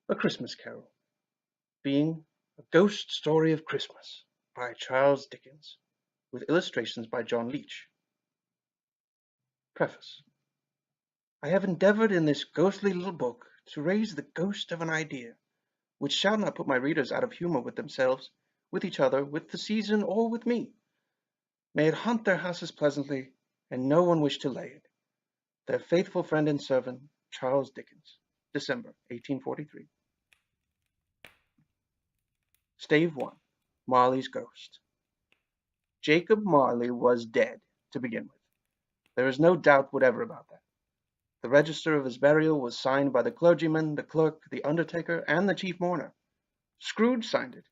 A Christmas Carol, being a ghost story of Christmas by Charles Dickens, with illustrations by John Leech. Preface. I have endeavored in this ghostly little book to raise the ghost of an idea, which shall not put my readers out of humour with themselves, with each other, with the season, or with me. May it haunt their houses pleasantly, and no one wish to lay it. Their faithful friend and servant, Charles Dickens. December, 1843. Stave 1. Marley's Ghost. Jacob Marley was dead, to begin with. There is no doubt whatever about that. The register of his burial was signed by the clergyman, the clerk, the undertaker, and the chief mourner. Scrooge signed it,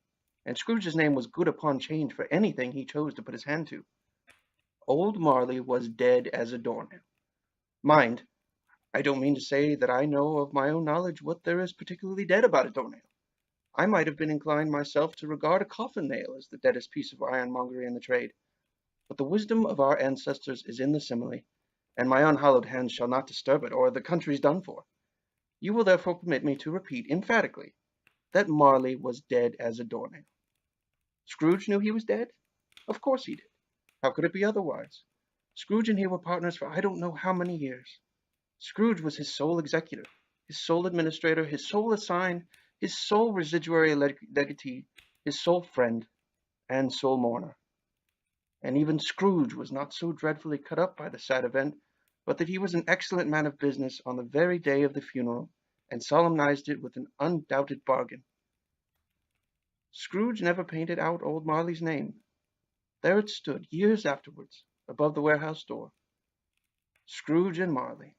and Scrooge's name was good upon change for anything he chose to put his hand to. Old Marley was dead as a doornail. Mind, I don't mean to say that I know of my own knowledge what there is particularly dead about a doornail. I might have been inclined myself to regard a coffin nail as the deadest piece of ironmongery in the trade. But the wisdom of our ancestors is in the simile, and my unhallowed hands shall not disturb it, or the country's done for. You will therefore permit me to repeat emphatically that Marley was dead as a doornail. Scrooge knew he was dead? Of course he did. How could it be otherwise? Scrooge and he were partners for I don't know how many years. Scrooge was his sole executor, his sole administrator, his sole assign, his sole residuary legatee, his sole friend, and sole mourner. And even Scrooge was not so dreadfully cut up by the sad event, but that he was an excellent man of business on the very day of the funeral, and solemnized it with an undoubted bargain. Scrooge never painted out old Marley's name. There it stood, years afterwards, above the warehouse door. Scrooge and Marley.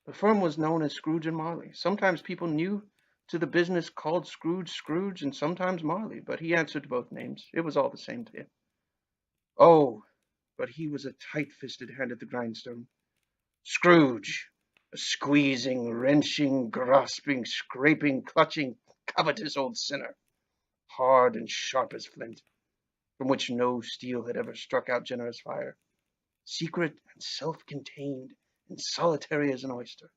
The firm was known as Scrooge and Marley. Sometimes people knew to the business called Scrooge Scrooge, and sometimes Marley, but he answered to both names. It was all the same to him. Oh, but he was a tight-fisted hand at the grindstone. Scrooge, a squeezing, wrenching, grasping, scraping, clutching, covetous old sinner, hard and sharp as flint, from which no steel had ever struck out generous fire, secret and self-contained and solitary as an oyster.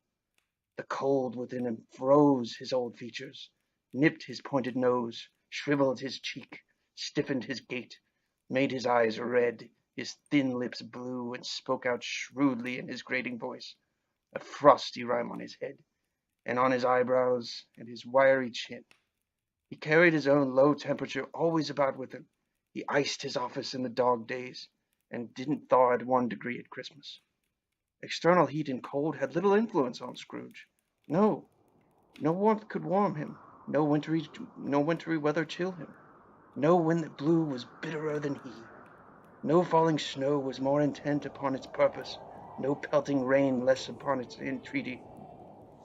The cold within him froze his old features, nipped his pointed nose, shriveled his cheek, stiffened his gait, made his eyes red, his thin lips blue, and spoke out shrewdly in his grating voice, a frosty rime on his head, and on his eyebrows, and his wiry chin. He carried his own low temperature always about with him. He iced his office in the dog days, and didn't thaw at 1 degree at Christmas. External heat and cold had little influence on Scrooge. No, no warmth could warm him, no wintry weather chill him. No wind that blew was bitterer than he. No falling snow was more intent upon its purpose, no pelting rain less upon its entreaty.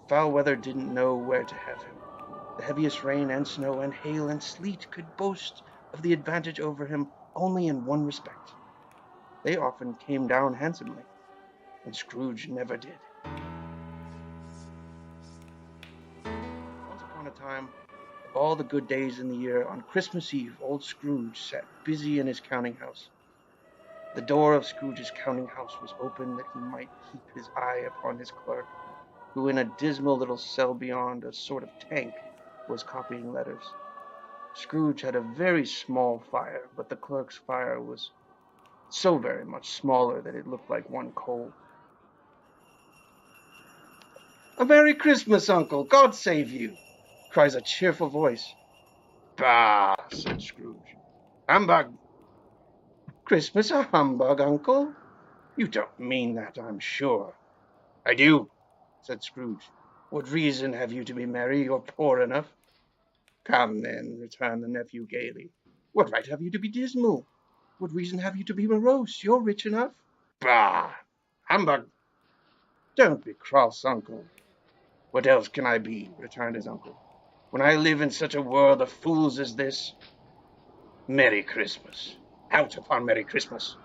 Foul weather didn't know where to have him. The heaviest rain and snow and hail and sleet could boast of the advantage over him only in one respect. They often came down handsomely, and Scrooge never did. Once upon a time, of all the good days in the year, on Christmas Eve, old Scrooge sat busy in his counting house. The door of Scrooge's counting house was open that he might keep his eye upon his clerk, who in a dismal little cell beyond, a sort of tank, was copying letters. Scrooge had a very small fire, but the clerk's fire was so very much smaller that it looked like one coal. "A Merry Christmas, Uncle! God save you!" cries a cheerful voice. "Bah!" said Scrooge. "Humbug! Christmas a humbug, Uncle? You don't mean that, I'm sure." "I do," said Scrooge. "What reason have you to be merry? You're poor enough." "Come, then," returned the nephew gaily. "What right have you to be dismal? What reason have you to be morose? You're rich enough." "Bah! Humbug! Don't be cross, Uncle." "What else can I be?" returned his uncle, "when I live in such a world of fools as this? Merry Christmas! Out upon Merry Christmas!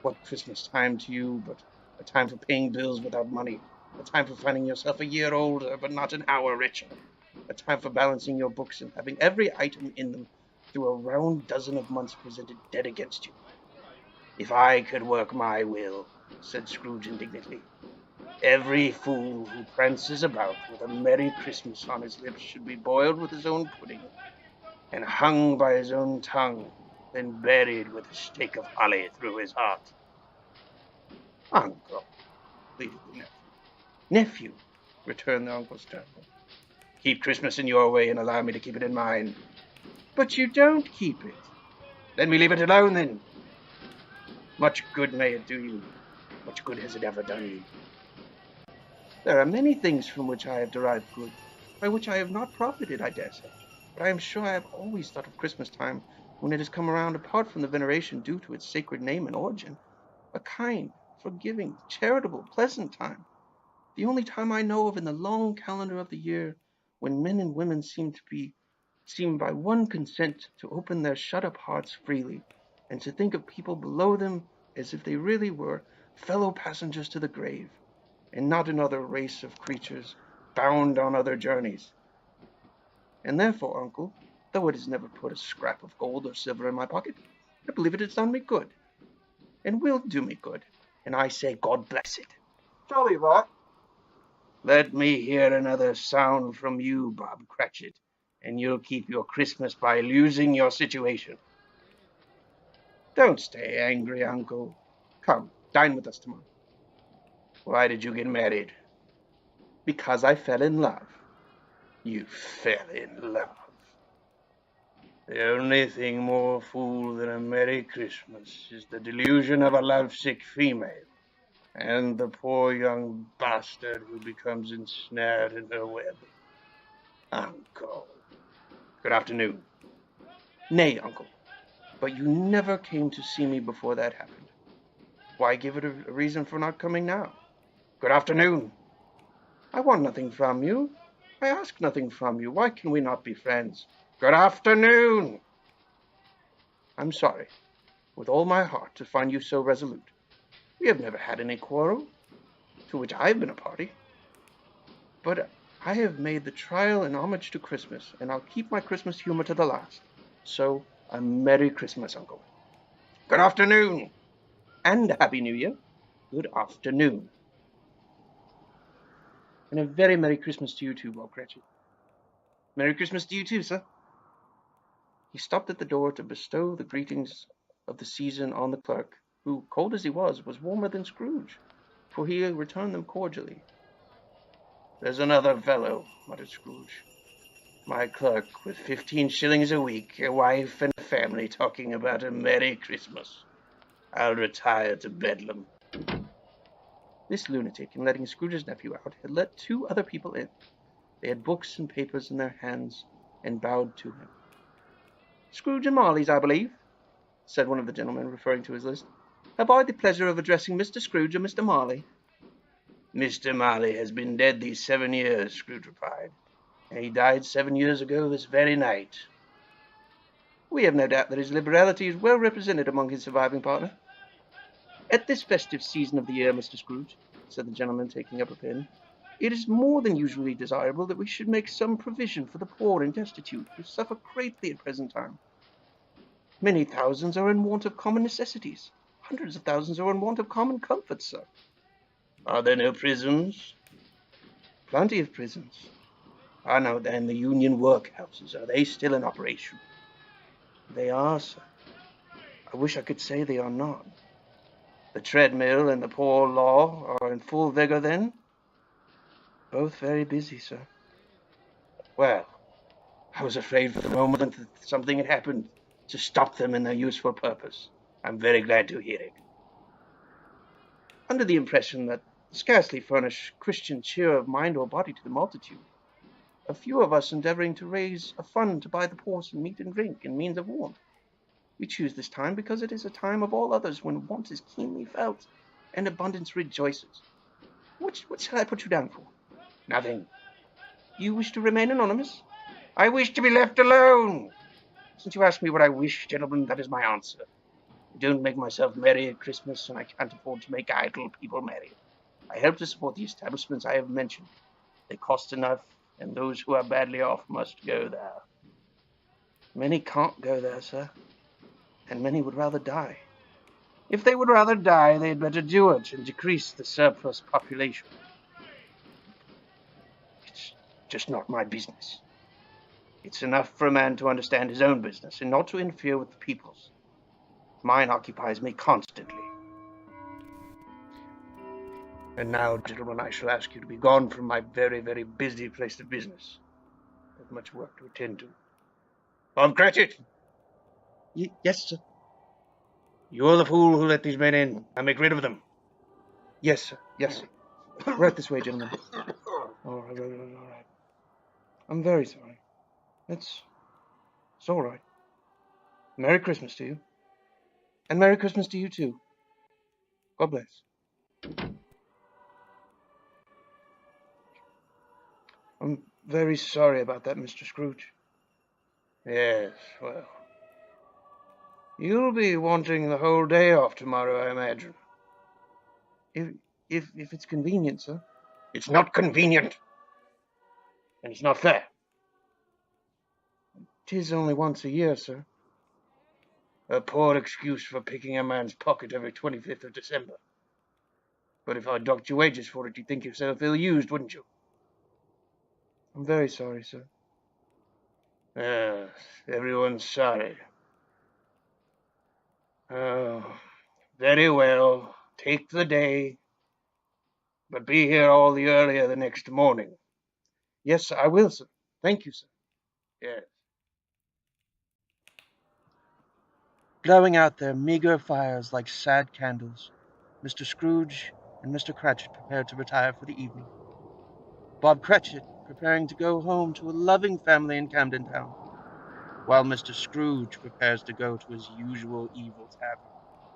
What Christmas time to you but a time for paying bills without money, a time for finding yourself a year older but not an hour richer, a time for balancing your books and having every item in them through a round dozen of months presented dead against you." "If I could work my will," said Scrooge indignantly, Every fool who prances about with a Merry Christmas on his lips should be boiled with his own pudding, and hung by his own tongue, then buried with a stake of holly through his heart. Uncle, pleaded the nephew. Nephew, returned the uncle sternly. Keep Christmas in your way and allow me to keep it in mine. But you don't keep it. Let me leave it alone, then. Much good may it do you. Much good has it ever done you. There are many things from which I have derived good, by which I have not profited, I dare say. But I am sure I have always thought of Christmas time, when it has come around, apart from the veneration due to its sacred name and origin, a kind, forgiving, charitable, pleasant time. The only time I know of in the long calendar of the year when men and women seem by one consent to open their shut-up hearts freely, and to think of people below them as if they really were fellow passengers to the grave, and not another race of creatures bound on other journeys. And therefore, uncle, though it has never put a scrap of gold or silver in my pocket, I believe it has done me good, and will do me good, and I say God bless it. Jolly that. Let me hear another sound from you, Bob Cratchit, and you'll keep your Christmas by losing your situation. Don't stay angry, uncle. Come, dine with us tomorrow. Why did you get married? Because I fell in love. You fell in love. The only thing more fool than a Merry Christmas is the delusion of a lovesick female, and the poor young bastard who becomes ensnared in her web. Uncle. Good afternoon. Nay, uncle, but you never came to see me before that happened. Why give it a reason for not coming now? Good afternoon. I want nothing from you. I ask nothing from you. Why can we not be friends? Good afternoon. I'm sorry, with all my heart, to find you so resolute. We have never had any quarrel, to which I have been a party. But I have made the trial in homage to Christmas, and I'll keep my Christmas humor to the last. So, a Merry Christmas, uncle. Good afternoon. And a Happy New Year. Good afternoon. And a very Merry Christmas to you too, Bob Cratchit. Merry Christmas to you too, sir. He stopped at the door to bestow the greetings of the season on the clerk, who, cold as he was warmer than Scrooge, for he returned them cordially. There's another fellow, muttered Scrooge. My clerk, with 15 shillings a week, a wife and a family, talking about a Merry Christmas. I'll retire to Bedlam. This lunatic, in letting Scrooge's nephew out, had let 2 other people in. They had books and papers in their hands, and bowed to him. Scrooge and Marley's, I believe, said one of the gentlemen, referring to his list. Have I the pleasure of addressing Mr. Scrooge or Mr. Marley? Mr. Marley has been dead these 7 years, Scrooge replied, and he died 7 years ago this very night. We have no doubt that his liberality is well represented among his surviving partner. At this festive season of the year, Mr. Scrooge, said the gentleman, taking up a pen, it is more than usually desirable that we should make some provision for the poor and destitute, who suffer greatly at present time. Many thousands are in want of common necessities. Hundreds of thousands are in want of common comforts, sir. Are there no prisons? Plenty of prisons. Ah, now then, the Union workhouses, are they still in operation? They are, sir. I wish I could say they are not. The treadmill and the poor law are in full vigor, then? Both very busy, sir. Well, I was afraid for the moment that something had happened to stop them in their useful purpose. I'm very glad to hear it. Under the impression that scarcely furnish Christian cheer of mind or body to the multitude, a few of us endeavoring to raise a fund to buy the poor some meat and drink and means of warmth. We choose this time because it is a time of all others when want is keenly felt and abundance rejoices. What shall I put you down for? Nothing. You wish to remain anonymous? I wish to be left alone. Since you ask me what I wish, gentlemen, that is my answer. I don't make myself merry at Christmas, and I can't afford to make idle people merry. I help to support the establishments I have mentioned. They cost enough, and those who are badly off must go there. Many can't go there, sir, and many would rather die. If they would rather die, they had better do it and decrease the surplus population. Just not my business. It's enough for a man to understand his own business and not to interfere with the people's. Mine occupies me constantly. And now, gentlemen, I shall ask you to be gone from my very, very busy place of business. I have much work to attend to. Bob Cratchit! Yes, sir. You're the fool who let these men in. Now make rid of them. Yes, sir. Yes, sir. Right this way, gentlemen. All right. I'm very sorry. It's all right. Merry Christmas to you. And Merry Christmas to you, too. God bless. I'm very sorry about that, Mr. Scrooge. Yes, well, you'll be wanting the whole day off tomorrow, I imagine. If it's convenient, sir. It's not convenient. And it's not fair. 'Tis only once a year, sir. A poor excuse for picking a man's pocket every 25th of December. But if I docked your wages for it, you'd think yourself ill-used, wouldn't you? I'm very sorry, sir. Yes, everyone's sorry. Oh, very well. Take the day. But be here all the earlier the next morning. Yes, sir, I will, sir. Thank you, sir. Yes. Glowing out their meager fires like sad candles, Mr. Scrooge and Mr. Cratchit prepared to retire for the evening. Bob Cratchit preparing to go home to a loving family in Camden Town, while Mr. Scrooge prepares to go to his usual evil tavern,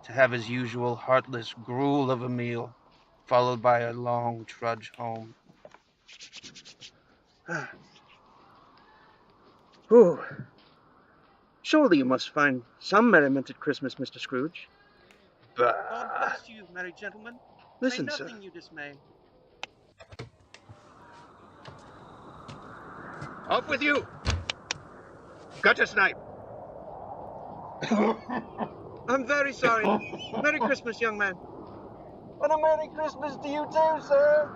to have his usual heartless gruel of a meal, followed by a long trudge home. Whew. Surely you must find some merriment at Christmas, Mr. Scrooge. Bah. God bless you, merry gentlemen. Listen, may nothing you dismay. Off with you! Gutter snipe! I'm very sorry. Merry Christmas, young man. And a Merry Christmas to you too, sir.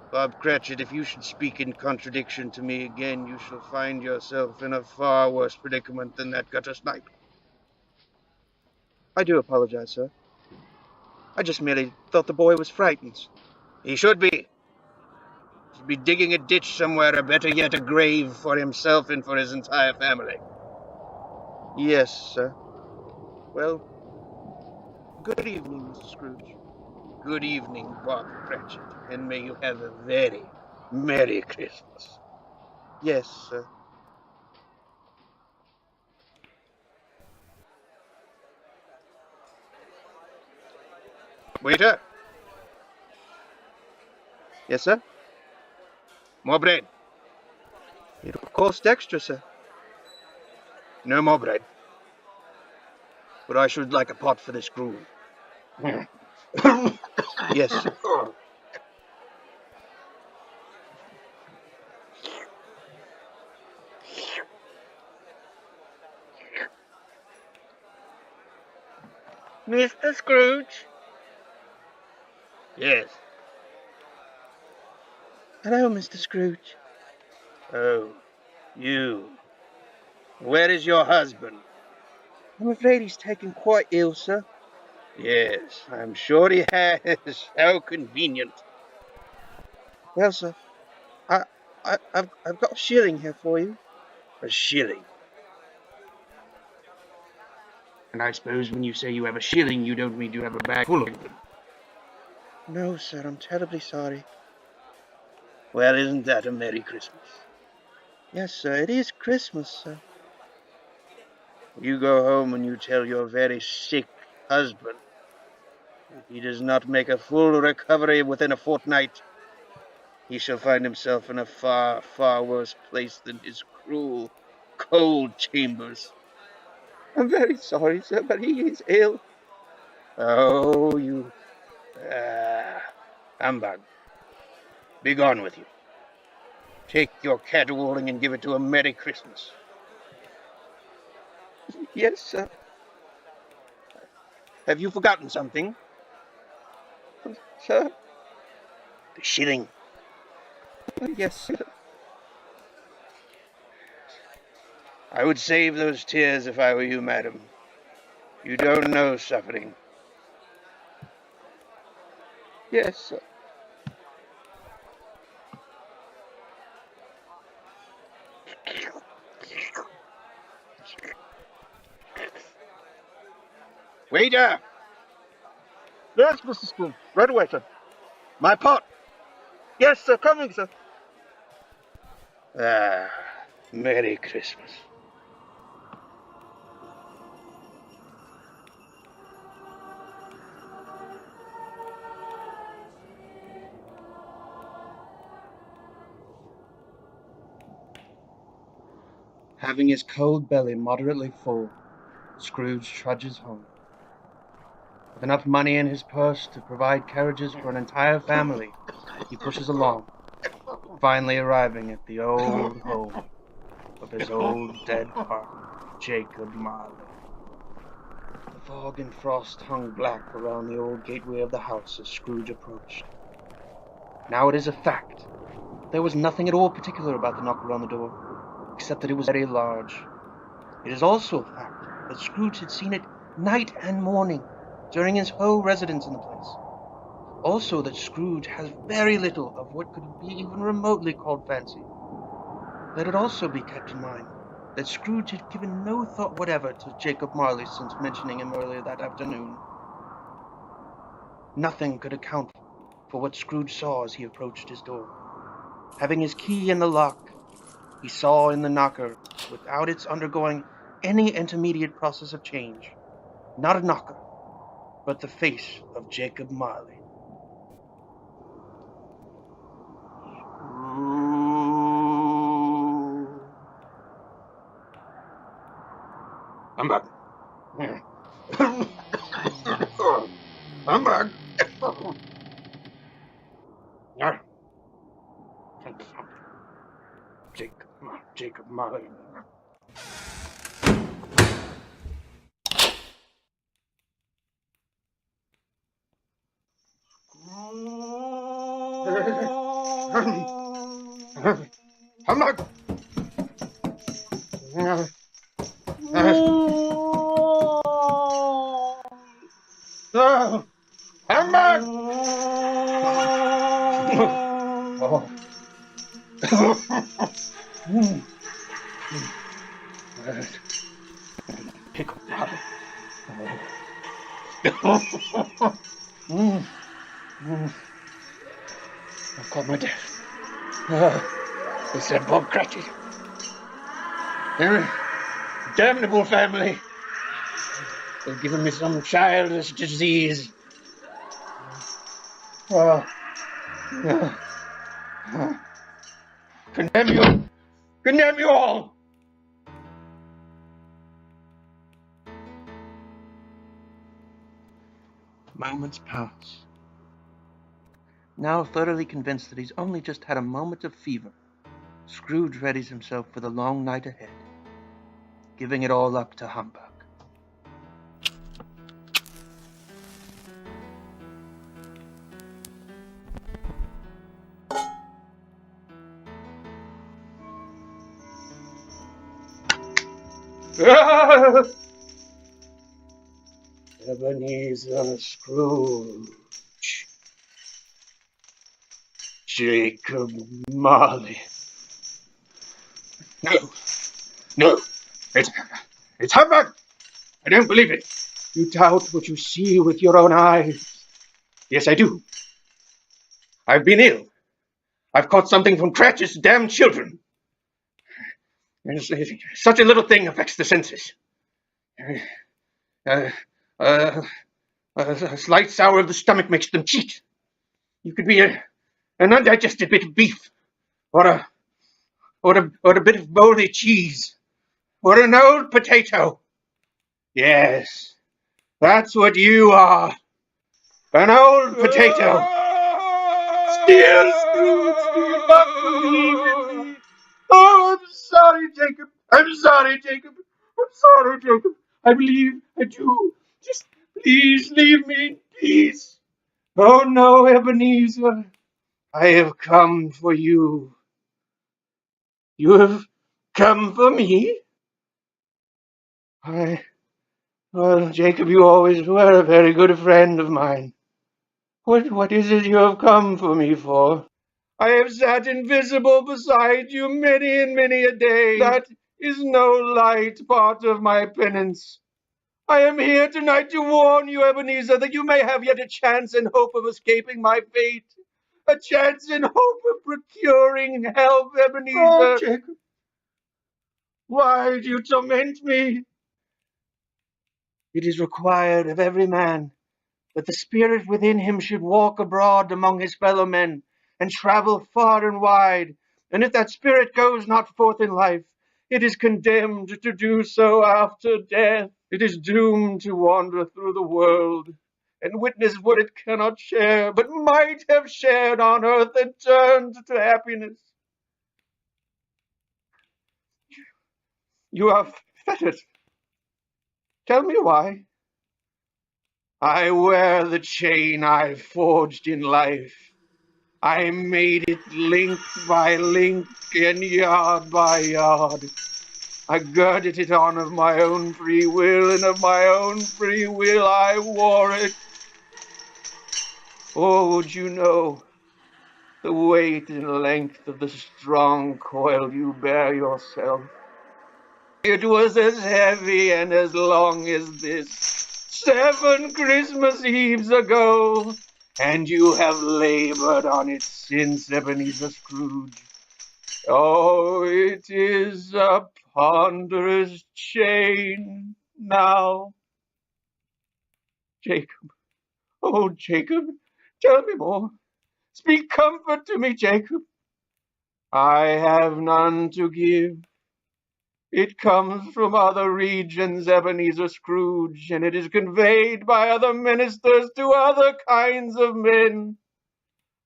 Bob Cratchit, if you should speak in contradiction to me again, you shall find yourself in a far worse predicament than that gutter snipe. I do apologize, sir. I just merely thought the boy was frightened. He should be. He should be digging a ditch somewhere, or better yet, a grave for himself and for his entire family. Yes, sir. Well, good evening, Mr. Scrooge. Good evening, Bob Cratchit, and may you have a very Merry Christmas. Yes, sir. Waiter. Yes, sir. More bread. It'll cost extra, sir. No more bread. But I should like a pot for this gruel. Yes, sir. Mr. Scrooge? Yes. Hello, Mr. Scrooge. Oh, you. Where is your husband? I'm afraid he's taken quite ill, sir. Yes, I'm sure he has. How convenient. Well, sir, I've got a shilling here for you. A shilling? And I suppose when you say you have a shilling, you don't mean you have a bag full of them. No, sir, I'm terribly sorry. Well, isn't that a Merry Christmas? Yes, sir, it is Christmas, sir. You go home and you tell your very sick husband if he does not make a full recovery within a fortnight, he shall find himself in a far, far worse place than his cruel, cold chambers. I'm very sorry, sir, but he is ill. Oh, you... humbug. Be gone with you. Take your caterwauling and give it to a Merry Christmas. Yes, sir. Have you forgotten something? Sir? The shilling. Yes, sir. I would save those tears if I were you, madam. You don't know suffering. Yes, sir. Waiter! Yes, Mr. Scrooge. Right away, sir. My pot. Yes, sir. Coming, sir. Ah, Merry Christmas. Having his cold belly moderately full, Scrooge trudges home. With enough money in his purse to provide carriages for an entire family, he pushes along, finally arriving at the old home of his old dead partner, Jacob Marley. The fog and frost hung black around the old gateway of the house as Scrooge approached. Now it is a fact. There was nothing at all particular about the knocker on the door, except that it was very large. It is also a fact that Scrooge had seen it night and morning during his whole residence in the place. Also that Scrooge has very little of what could be even remotely called fancy. Let it also be kept in mind that Scrooge had given no thought whatever to Jacob Marley since mentioning him earlier that afternoon. Nothing could account for what Scrooge saw as he approached his door. Having his key in the lock, he saw in the knocker, without its undergoing any intermediate process of change, not a knocker, but the face of Jacob Marley. I'm back. I'm back. Jacob Marley. I'm back. I'm back. Oh. Jacob Marley. I've caught my death. They said Bob Cratchit. They're a damnable family. They've given me some childish disease. Condemn you! Condemn you all! Moments pass. Now thoroughly convinced that he's only just had a moment of fever, Scrooge readies himself for the long night ahead, giving it all up to humbug. Ebenezer Scrooge. Jacob Marley. No, no. It's humbug. I don't believe it. You doubt what you see with your own eyes. Yes, I do. I've been ill. I've caught something from Cratchit's damned children. Such a little thing affects the senses. Uh, uh, a slight sour of the stomach makes them cheat. You could be an undigested bit of beef, or a bit of moldy cheese, or an old potato. Yes, that's what you are. An old potato. Still, Scrooge, do you not believe in me? Oh, I'm sorry, Jacob. I'm sorry, Jacob. I'm sorry, Jacob. I believe I do. Just please leave me in peace. Oh no, Ebenezer. I have come for you. You have come for me? Well, Jacob, you always were a very good friend of mine. What is it you have come for me for? I have sat invisible beside you many and many a day. That is no light part of my penance. I am here tonight to warn you, Ebenezer, that you may have yet a chance and hope of escaping my fate. A chance and hope of procuring help, Ebenezer. Oh, Jacob, why do you torment me? It is required of every man that the spirit within him should walk abroad among his fellow men and travel far and wide. And if that spirit goes not forth in life, it is condemned to do so after death. It is doomed to wander through the world and witness what it cannot share, but might have shared on earth and turned to happiness. You are fettered. Tell me why. I wear the chain I forged in life. I made it link by link and yard by yard. I girded it on of my own free will, and of my own free will I wore it. Oh, would you know the weight and length of the strong coil you bear yourself? It was as heavy and as long as this 7 Christmas Eves ago, and you have labored on it since, Ebenezer Scrooge. Oh, it is a ponderous chain now. Jacob, oh, Jacob, tell me more. Speak comfort to me, Jacob. I have none to give. It comes from other regions, Ebenezer Scrooge, and it is conveyed by other ministers to other kinds of men.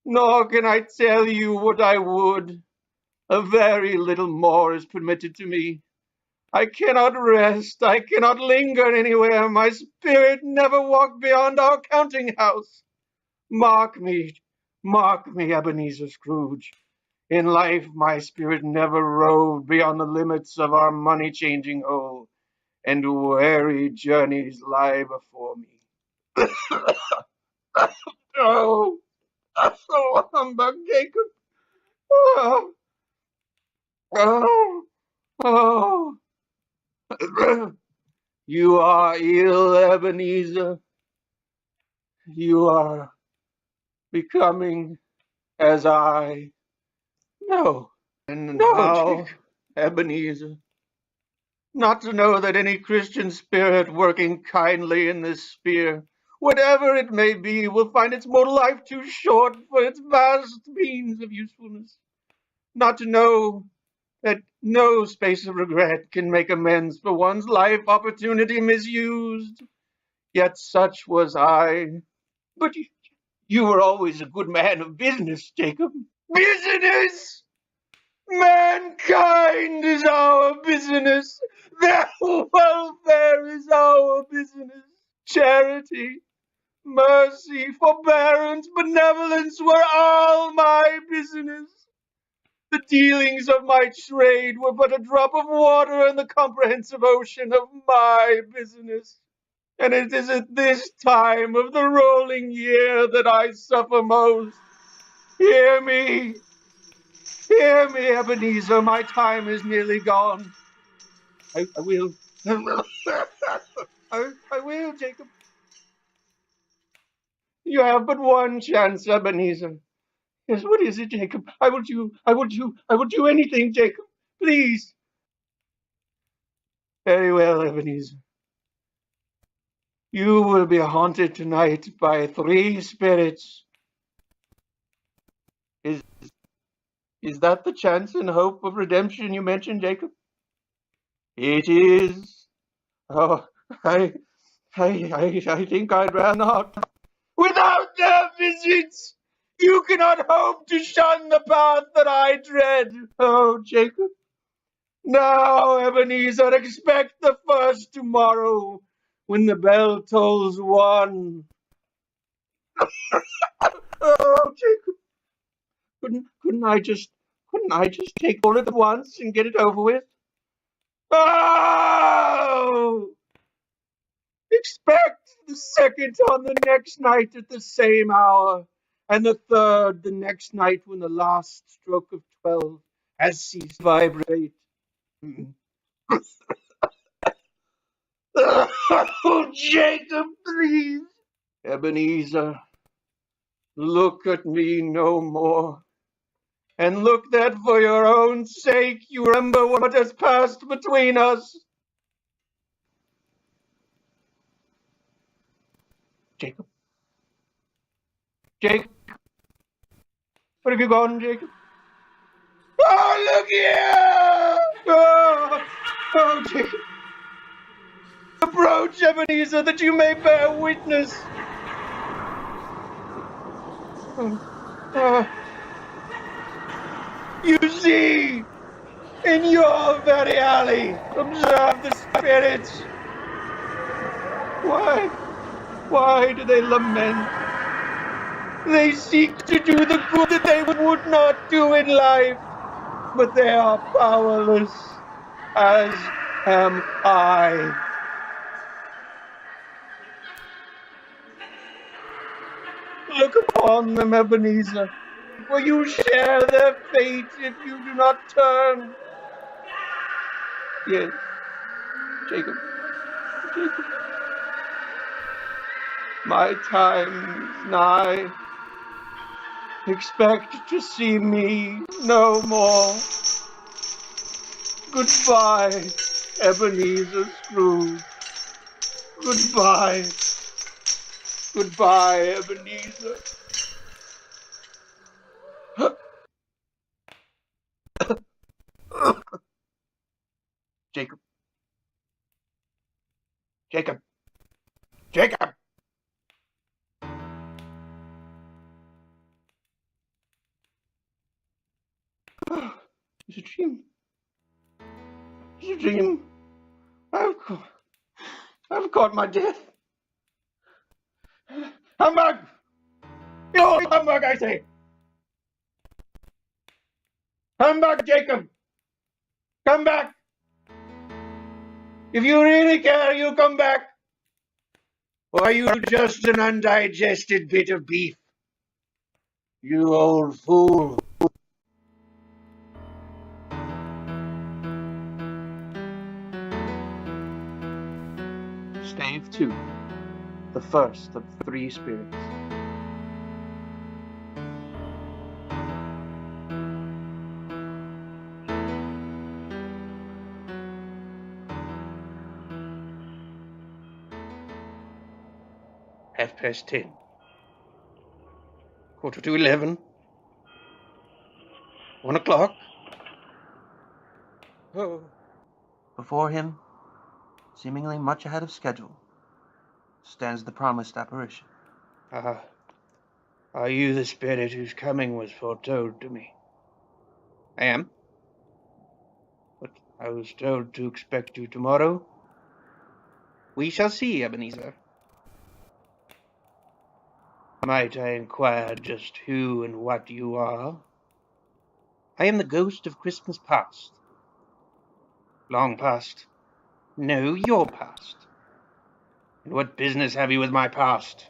Nor can I tell you what I would. A very little more is permitted to me. I cannot rest, I cannot linger anywhere. My spirit never walked beyond our counting house. Mark me, Ebenezer Scrooge. In life, my spirit never roved beyond the limits of our money-changing hole, and weary journeys lie before me. Oh, oh, humbug, Jacob. Oh, oh, oh. You are ill, Ebenezer. You are becoming as I. No, and no, now, Jacob. Ebenezer, not to know that any Christian spirit working kindly in this sphere, whatever it may be, will find its mortal life too short for its vast means of usefulness. Not to know that no space of regret can make amends for one's life opportunity misused. Yet such was I. But you were always a good man of business, Jacob. Business! Mankind is our business. Their welfare is our business. Charity, mercy, forbearance, benevolence were all my business. The dealings of my trade were but a drop of water in the comprehensive ocean of my business. And it is at this time of the rolling year that I suffer most. Hear me, Ebenezer, my time is nearly gone. I will. I will, Jacob. You have but one chance, Ebenezer. Yes, what is it, Jacob? I will do anything, Jacob. Please. Very well, Ebenezer. You will be haunted tonight by 3 spirits. Is that the chance and hope of redemption you mentioned, Jacob? It is. Oh, I think I'd rather not. Without their visits, you cannot hope to shun the path that I tread. Oh, Jacob. Now, Ebenezer, expect the first tomorrow when the bell tolls 1. Oh, Jacob. Couldn't I just take all at once and get it over with? Oh! Expect the second on the next night at the same hour, and the third the next night when the last stroke of 12 has ceased to vibrate. Oh, Jacob, please. Ebenezer, look at me no more. And look that for your own sake you remember what has passed between us. Jacob. Jacob. Where have you gone, Jacob? Oh, look here! Oh, Jacob. Approach, Ebenezer, that you may bear witness. You see, in your very alley, observe the spirits. Why do they lament? They seek to do the good that they would not do in life, but they are powerless, as am I. Look upon them, Ebenezer. Will you share their fate if you do not turn? Yes, Jacob. Jacob. My time is nigh. Expect to see me no more. Goodbye, Ebenezer Scrooge. Goodbye. Goodbye, Ebenezer. Jacob. Jacob. Jacob. It's a dream. It's a dream. I've caught my death. Humbug! You old humbug, I say! Humbug, Jacob! Come back! If you really care, you come back! Or are you just an undigested bit of beef? You old fool! Stave 2. The first of 3 spirits. Half past 10. 11:15. 1 o'clock. Oh. Before him, seemingly much ahead of schedule, stands the promised apparition. Are you the spirit whose coming was foretold to me? I am. But I was told to expect you tomorrow. We shall see, Ebenezer. Might I inquire just who and what you are? I am the ghost of Christmas past. Long past. No, your past. And what business have you with my past?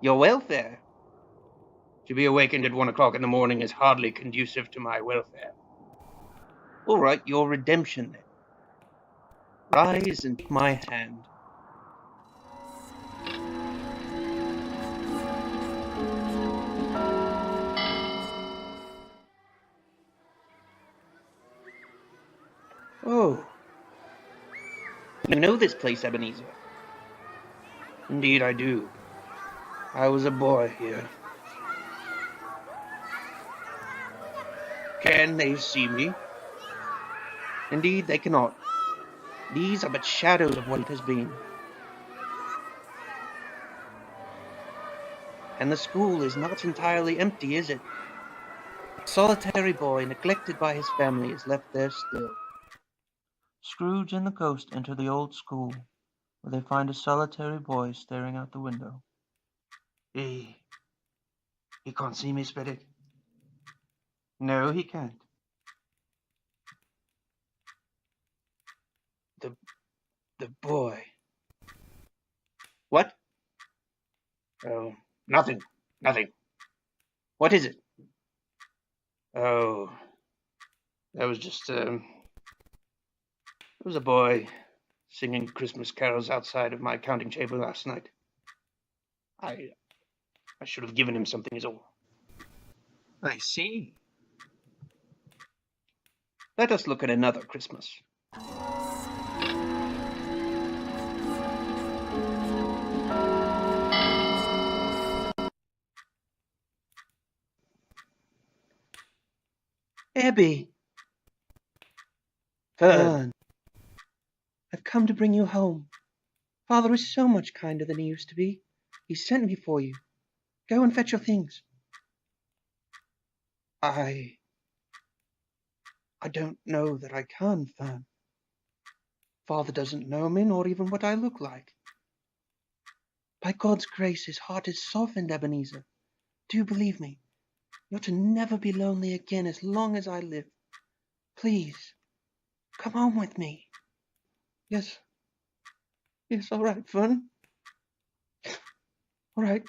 Your welfare. To be awakened at 1 o'clock in the morning is hardly conducive to my welfare. All right, your redemption then. Rise and take my hand. Oh. You know this place, Ebenezer? Indeed I do. I was a boy here. Can they see me? Indeed they cannot. These are but shadows of what has been. And the school is not entirely empty, is it? A solitary boy, neglected by his family, is left there still. Scrooge and the ghost enter the old school, where they find a solitary boy staring out the window. He can't see me, spirit. No, he can't. The boy. What? Oh, nothing. Nothing. What is it? Oh, that was just, There was a boy singing Christmas carols outside of my counting chamber last night. I should have given him something is all. I see. Let us look at another Christmas. Abby! Fern, I've come to bring you home. Father is so much kinder than he used to be. He sent me for you. Go and fetch your things. I don't know that I can, Fern. Father doesn't know me, nor even what I look like. By God's grace, his heart is softened, Ebenezer. Do believe me. You're to never be lonely again as long as I live. Please, come home with me. Yes. Yes, all right, Fern. All right.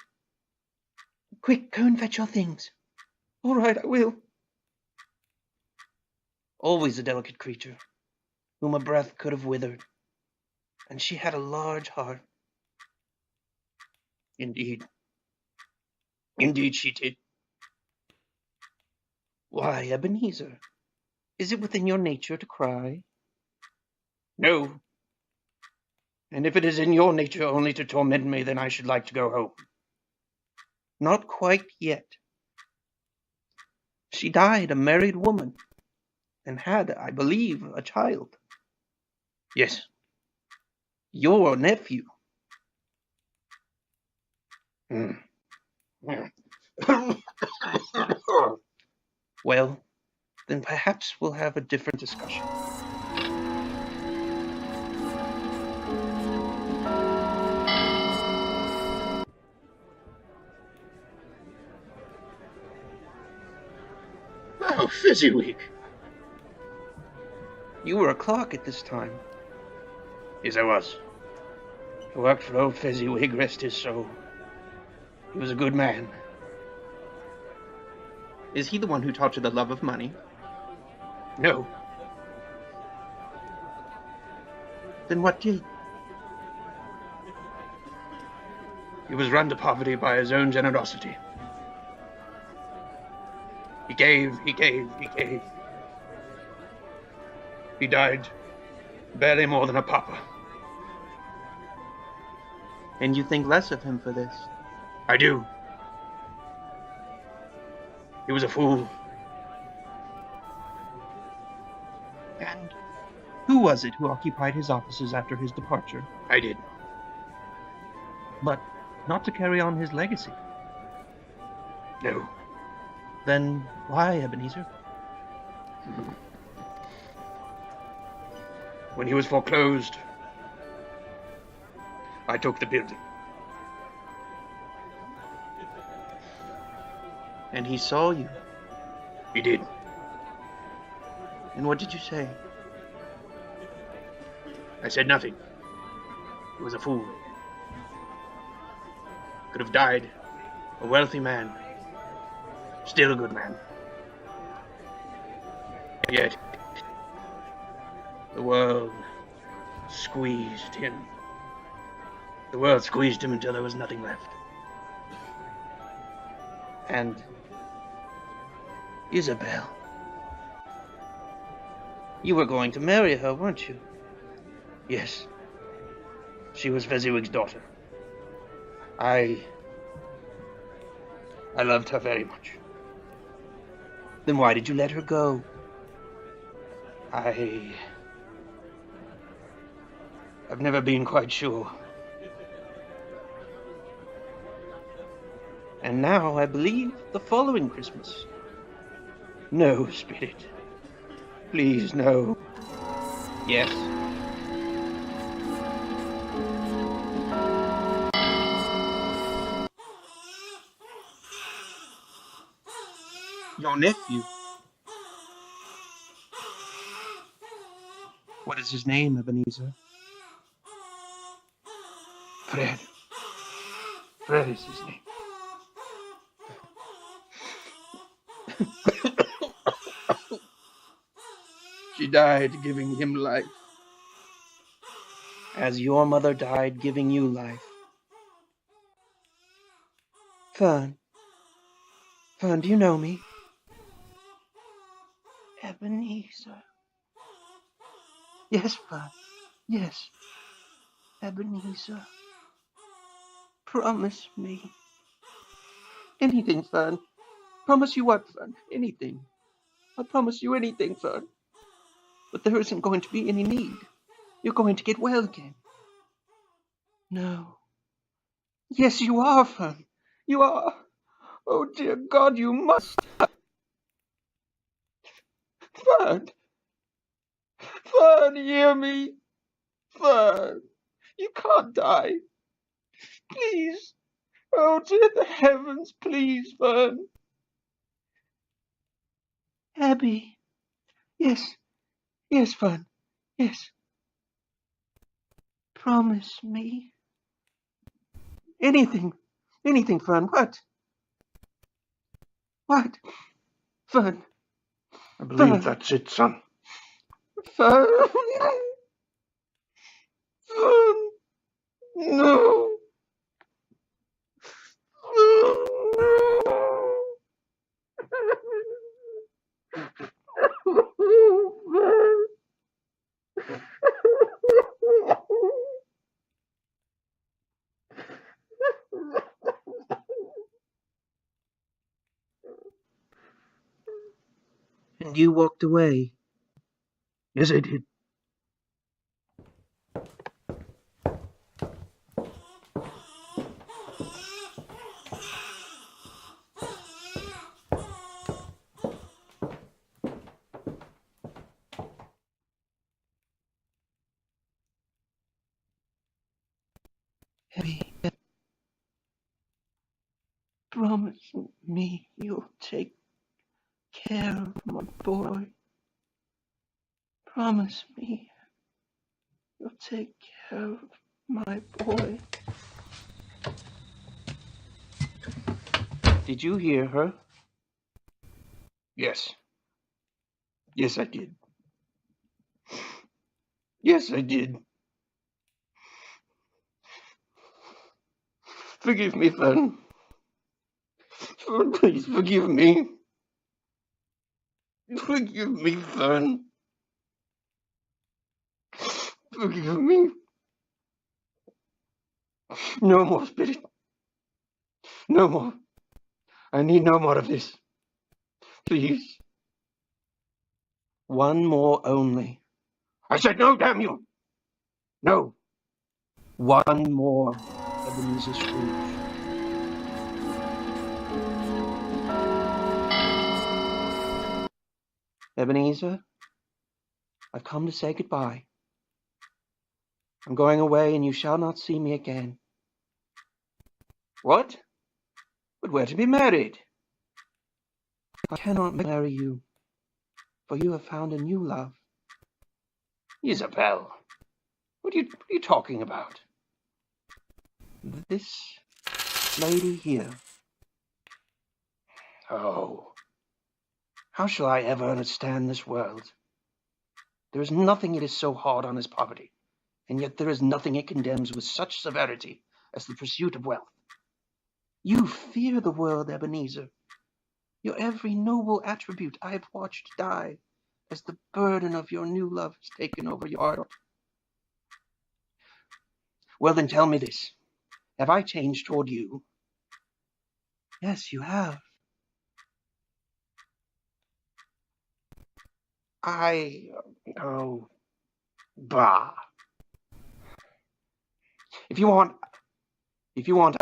Quick, go and fetch your things. All right, I will. Always a delicate creature, whom a breath could have withered. And she had a large heart. Indeed. Indeed she did. Why, Ebenezer, is it within your nature to cry? No. And if it is in your nature only to torment me, then I should like to go home. Not quite yet. She died a married woman, and had, I believe, a child. Yes. Your nephew. Well, then perhaps we'll have a different discussion. Oh, Fezziwig. You were a clerk at this time. Yes, I was. I worked for old Fezziwig, rest his soul. He was a good man. Is he the one who taught you the love of money? No. Then what did? He was run to poverty by his own generosity. He gave, he gave, he gave. He died barely more than a pauper. And you think less of him for this? I do. He was a fool. And who was it who occupied his offices after his departure? I did. But not to carry on his legacy. No. Then why, Ebenezer? When he was foreclosed, I took the building. And he saw you. He did. And what did you say? I said nothing. He was a fool. Could have died a wealthy man. Still a good man. Yet, the world squeezed him. The world squeezed him until there was nothing left. And Isabel. You were going to marry her, weren't you? Yes. She was Fezziwig's daughter. I loved her very much. Then why did you let her go? I've never been quite sure. And now, I believe, the following Christmas. No, Spirit. Please, no. Yes. Your nephew. What is his name, Ebenezer? Fred. Fred is his name. She died giving him life. As your mother died giving you life. Fern. Fern, do you know me? Ebenezer. Yes, Fern. Yes. Ebenezer. Promise me. Anything, Fern. Promise you what, Fern? Anything. I'll promise you anything, Fern. But there isn't going to be any need. You're going to get well again. No. Yes, you are, Fern. You are. Oh, dear God, you must. Fern. Fern, hear me. Fern. You can't die. Please. Oh, dear the heavens, please, Fern. Abby. Yes. Yes, Fern. Yes. Promise me. Anything. Anything, Fern. What? What? Fern. I believe Fern. that's it, son. Fern. Fern. No. And you walked away. Yes, I did. Abby. Promise me you'll take care of my boy. Promise me you'll take care of my boy. Did you hear her? Yes. Yes, I did. Yes, I did. Forgive me, Fern. Fern, please forgive me. Forgive me, Fern. Forgive me. No more, Spirit. No more. I need no more of this. Please. One more only. I said no, damn you. No. One more, Ebenezer Scrooge. Ebenezer, I've come to say goodbye. I'm going away, and you shall not see me again. What? But we're to be married. I cannot marry you, for you have found a new love. Isabel, what are you talking about? This lady here. Oh. How shall I ever understand this world? There is nothing it is so hard on as poverty, and yet there is nothing it condemns with such severity as the pursuit of wealth. You fear the world, Ebenezer. Your every noble attribute I have watched die as the burden of your new love has taken over your heart. Well, then tell me this. Have I changed toward you? Yes, you have. Oh, bah. If you want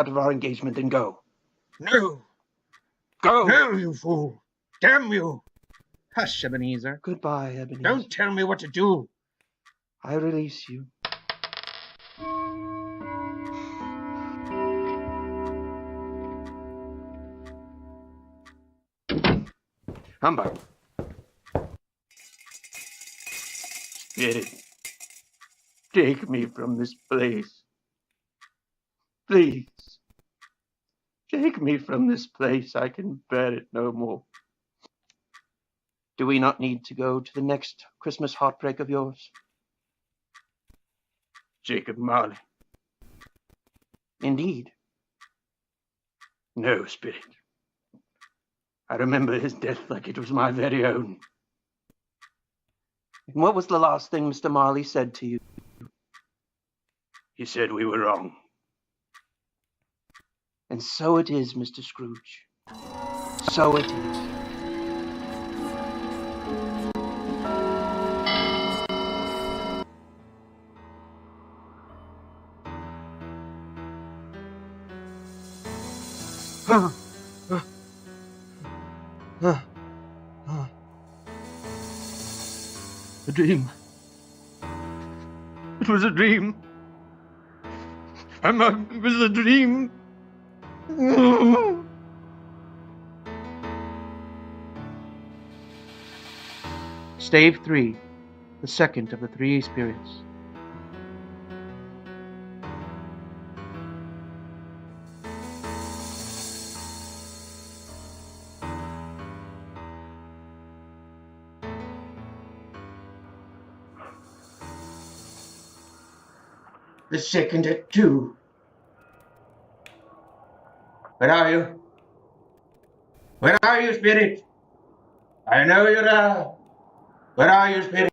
out of our engagement, then go. No. Go! No, you fool. Damn you. Hush, Ebenezer. Goodbye, Ebenezer. Don't tell me what to do. I release you. Humbug. Spirit. Take me from this place. Please. Take me from this place. I can bear it no more. Do we not need to go to the next Christmas heartbreak of yours? Jacob Marley. Indeed. No, Spirit. I remember his death like it was my very own. And what was the last thing Mr. Marley said to you? He said we were wrong. And so it is, Mr. Scrooge. So it is. A dream. It was a dream. It was a dream. Stave 3, the second of the 3 spirits. The second at 2. Where are you? Where are you, Spirit? I know you're there. Where are you, Spirit?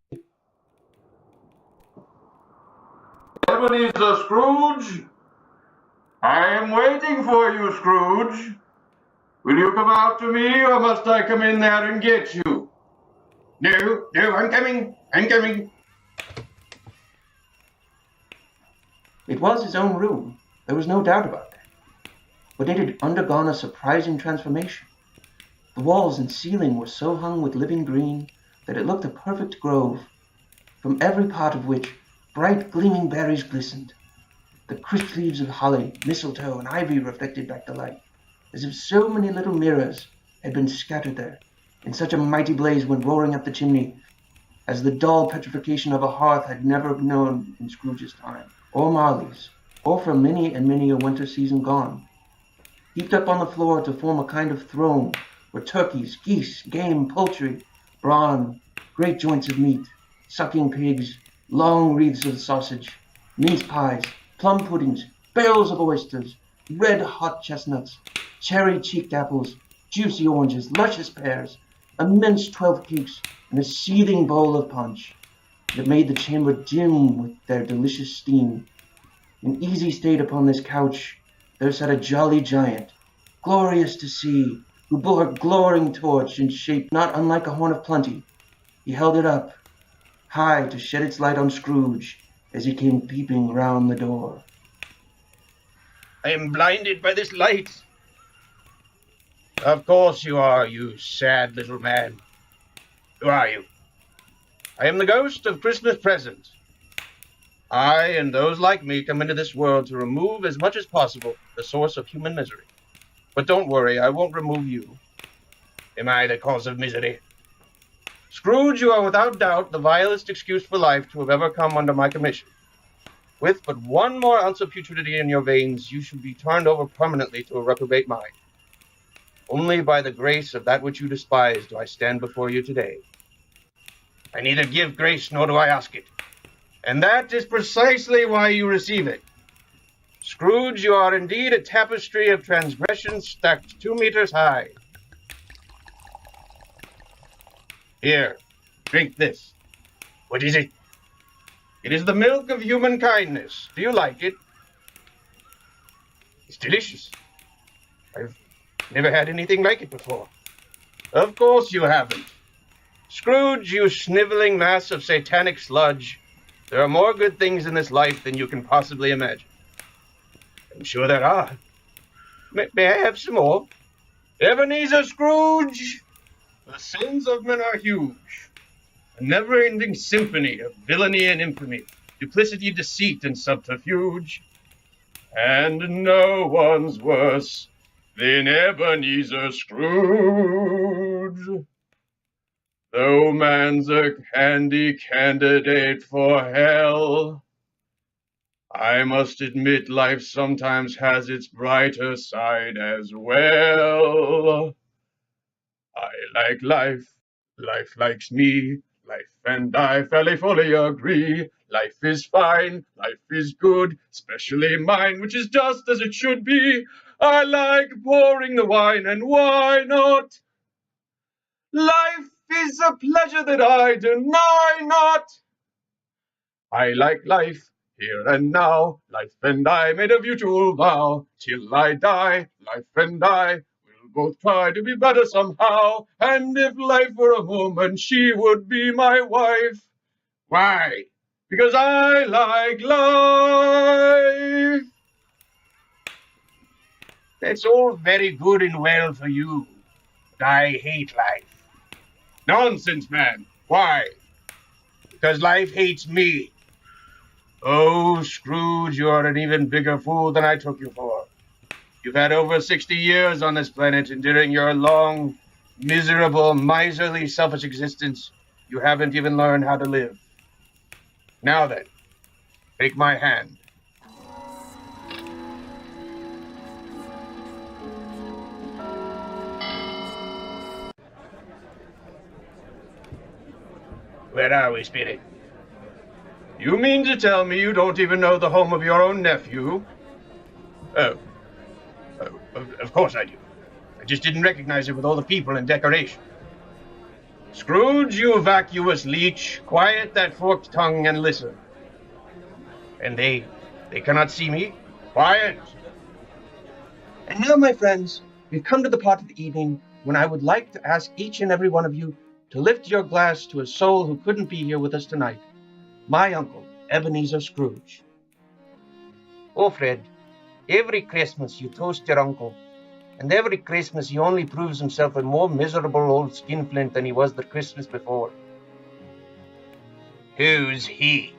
Ebenezer Scrooge? I am waiting for you, Scrooge. Will you come out to me, or must I come in there and get you? No, I'm coming. It was his own room. There was no doubt about that. But it had undergone a surprising transformation. The walls and ceiling were so hung with living green that it looked a perfect grove, from every part of which bright gleaming berries glistened. The crisp leaves of holly, mistletoe, and ivy reflected back the light, as if so many little mirrors had been scattered there, and such a mighty blaze went roaring up the chimney as the dull petrification of a hearth had never known in Scrooge's time, or Marley's, or for many and many a winter season gone. Heaped up on the floor to form a kind of throne were turkeys, geese, game, poultry, brawn, great joints of meat, sucking pigs, long wreaths of sausage, mince pies, plum puddings, barrels of oysters, red-hot chestnuts, cherry-cheeked apples, juicy oranges, luscious pears, immense 12 cakes, and a seething bowl of punch that made the chamber dim with their delicious steam. In easy state upon this couch there sat a jolly giant, glorious to see, who bore a glowing torch in shape not unlike a horn of plenty. He held it up high to shed its light on Scrooge as he came peeping round the door. I am blinded by this light. Of course you are, you sad little man. Who are you? I am the ghost of Christmas Present. I and those like me come into this world to remove as much as possible the source of human misery. But don't worry, I won't remove you. Am I the cause of misery? Scrooge, you are without doubt the vilest excuse for life to have ever come under my commission. With but one more ounce of putridity in your veins, you should be turned over permanently to a reprobate mind. Only by the grace of that which you despise do I stand before you today. I neither give grace nor do I ask it. And that is precisely why you receive it. Scrooge, you are indeed a tapestry of transgression stacked 2 meters high. Here, drink this. What is it? It is the milk of human kindness. Do you like it? It's delicious. I've never had anything like it before. Of course you haven't. Scrooge, you sniveling mass of satanic sludge, there are more good things in this life than you can possibly imagine. I'm sure there are. May I have some more? Ebenezer Scrooge, the sins of men are huge. A never-ending symphony of villainy and infamy, duplicity, deceit, and subterfuge. And no one's worse than Ebenezer Scrooge. Though man's a handy candidate for hell, I must admit life sometimes has its brighter side as well. I like life, life likes me, life and I fairly fully agree. Life is fine, life is good, especially mine, which is just as it should be. I like pouring the wine, and why not? Life is a pleasure that I deny not. I like life, here and now. Life and I made a mutual vow. Till I die, life and I will both try to be better somehow. And if life were a woman, she would be my wife. Why? Because I like life. That's all very good and well for you, but I hate life. Nonsense, man. Why? Because life hates me. Oh, Scrooge, you're an even bigger fool than I took you for. You've had over 60 years on this planet, and during your long, miserable, miserly, selfish existence, you haven't even learned how to live. Now then, take my hand. Where are we, Spirit? You mean to tell me you don't even know the home of your own nephew? Oh, of course I do. I just didn't recognize it with all the people and decoration. Scrooge, you vacuous leech, quiet that forked tongue and listen. And they cannot see me? Quiet! And now, my friends, we've come to the part of the evening when I would like to ask each and every one of you to lift your glass to a soul who couldn't be here with us tonight, my uncle, Ebenezer Scrooge. Oh, Fred, every Christmas you toast your uncle, and every Christmas he only proves himself a more miserable old skinflint than he was the Christmas before. Who's he?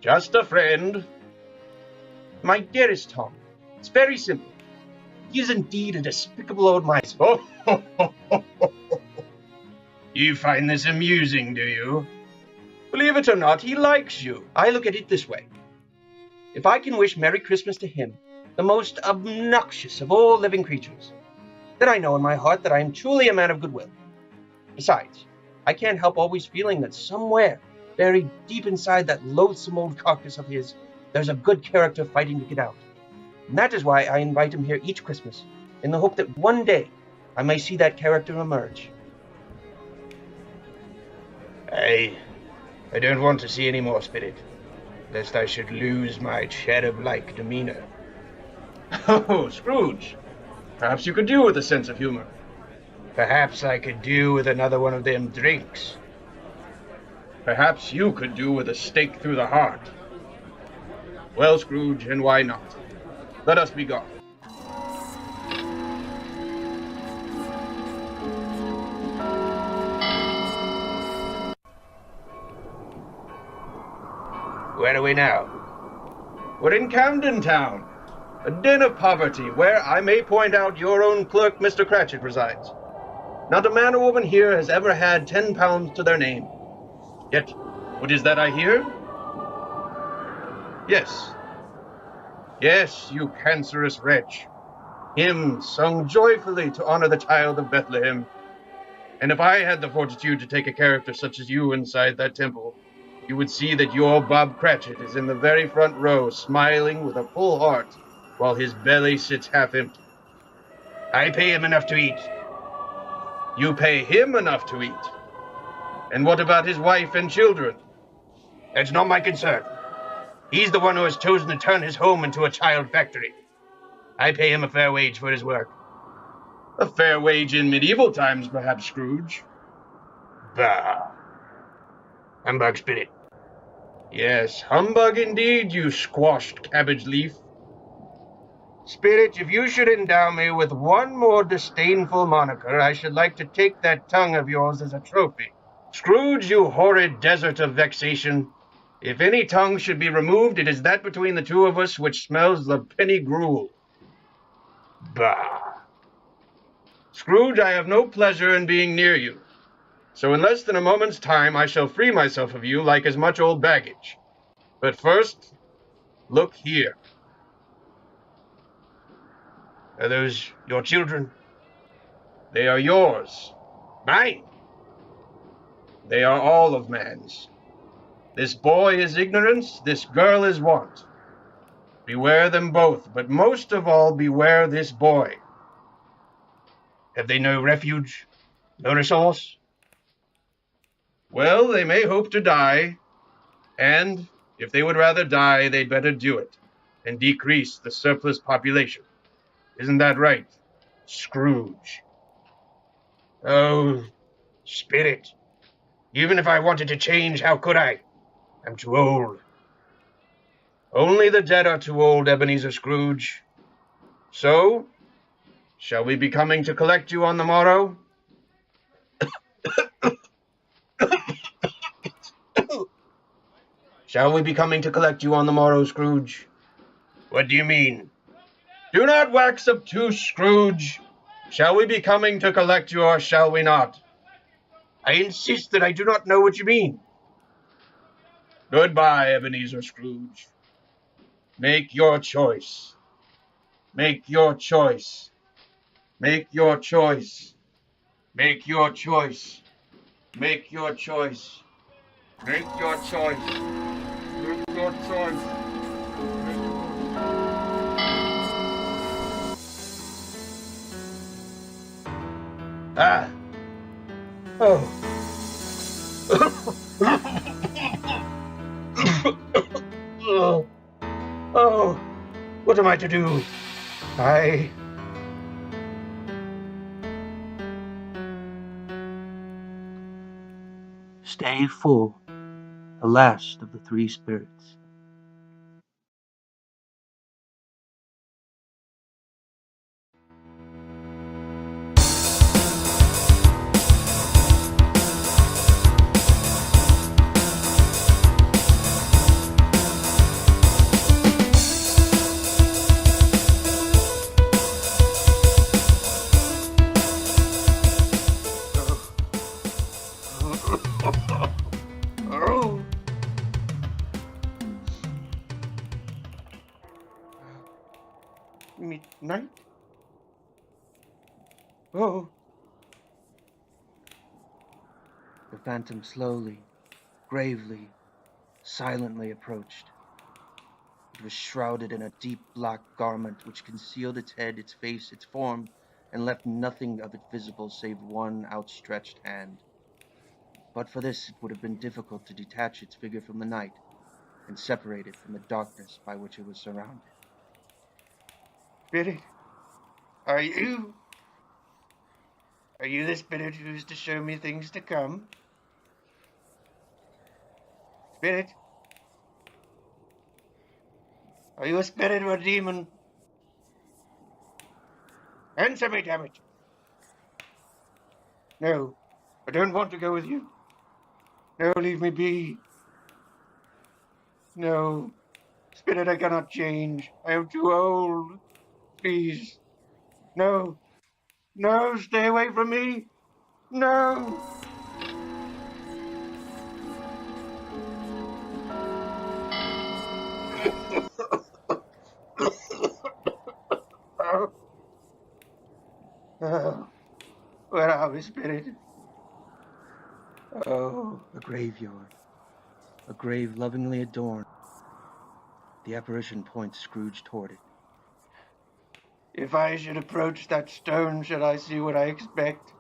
Just a friend. My dearest Tom, it's very simple. He is indeed a despicable old miser. Oh, you find this amusing, do you? Believe it or not, he likes you. I look at it this way. If I can wish Merry Christmas to him, the most obnoxious of all living creatures, then I know in my heart that I am truly a man of goodwill. Besides, I can't help always feeling that somewhere, buried deep inside that loathsome old carcass of his, there's a good character fighting to get out. And that is why I invite him here each Christmas, in the hope that one day I may see that character emerge. I don't want to see any more, Spirit, lest I should lose my cherub-like demeanor. Oh, Scrooge. Perhaps you could do with a sense of humor. Perhaps I could do with another one of them drinks. Perhaps you could do with a stake through the heart. Well, Scrooge, and why not? Let us be gone. Where are we now? We're in Camden Town, a den of poverty, where I may point out your own clerk, Mr. Cratchit, resides. Not a man or woman here has ever had £10 to their name. Yet, what is that I hear? Yes. Yes, you cancerous wretch. Hymns sung joyfully to honor the child of Bethlehem. And if I had the fortitude to take a character such as you inside that temple, you would see that your Bob Cratchit is in the very front row, smiling with a full heart, while his belly sits half empty. I pay him enough to eat. You pay him enough to eat. And what about his wife and children? That's not my concern. He's the one who has chosen to turn his home into a child factory. I pay him a fair wage for his work. A fair wage in medieval times, perhaps, Scrooge. Bah. Humbug, Spirit. Yes, humbug indeed, you squashed cabbage leaf. Spirit, if you should endow me with one more disdainful moniker, I should like to take that tongue of yours as a trophy. Scrooge, you horrid desert of vexation. If any tongue should be removed, it is that between the two of us which smells the penny gruel. Bah. Scrooge, I have no pleasure in being near you. So in less than a moment's time, I shall free myself of you like as much old baggage. But first, Look here. Are those your children? They are yours. Mine. They are all of man's. This boy is ignorance, this girl is want. Beware them both, but most of all beware this boy. Have they no refuge? No resource? Well, they may hope to die, and if they would rather die, they'd better do it and decrease the surplus population. Isn't that right, Scrooge? Oh, Spirit, even if I wanted to change, how could I? I'm too old. Only the dead are too old, Ebenezer Scrooge. So, shall we be coming to collect you on the morrow? Shall we be coming to collect you on the morrow, Scrooge? What do you mean? Do not wax obtuse, Scrooge. Shall we be coming to collect you, or shall we not? I insist that I do not know what you mean. Goodbye, Ebenezer Scrooge. Make your choice. Make your choice. Make your choice. Make your choice. Make your choice. Make your choice. Make your choice. Ah. Oh. Oh. Oh. What am I to do? Stay full, the last of the three spirits. Oh. Midnight? Oh. The phantom slowly, gravely, silently approached. It was shrouded in a deep black garment which concealed its head, its face, its form, and left nothing of it visible save one outstretched hand. But for this it would have been difficult to detach its figure from the night and separate it from the darkness by which it was surrounded. Spirit, are you? Are you the spirit who's to show me things to come? Spirit? Are you a spirit or a demon? Answer me, damn it! No, I don't want to go with you. No, leave me be. No, Spirit, I cannot change. I am too old. Please. No. No, stay away from me. No. Oh. Oh. Where are we, Spirit? Oh. A graveyard, a grave lovingly adorned. The apparition points Scrooge toward it. If I should approach that stone, shall I see what I expect?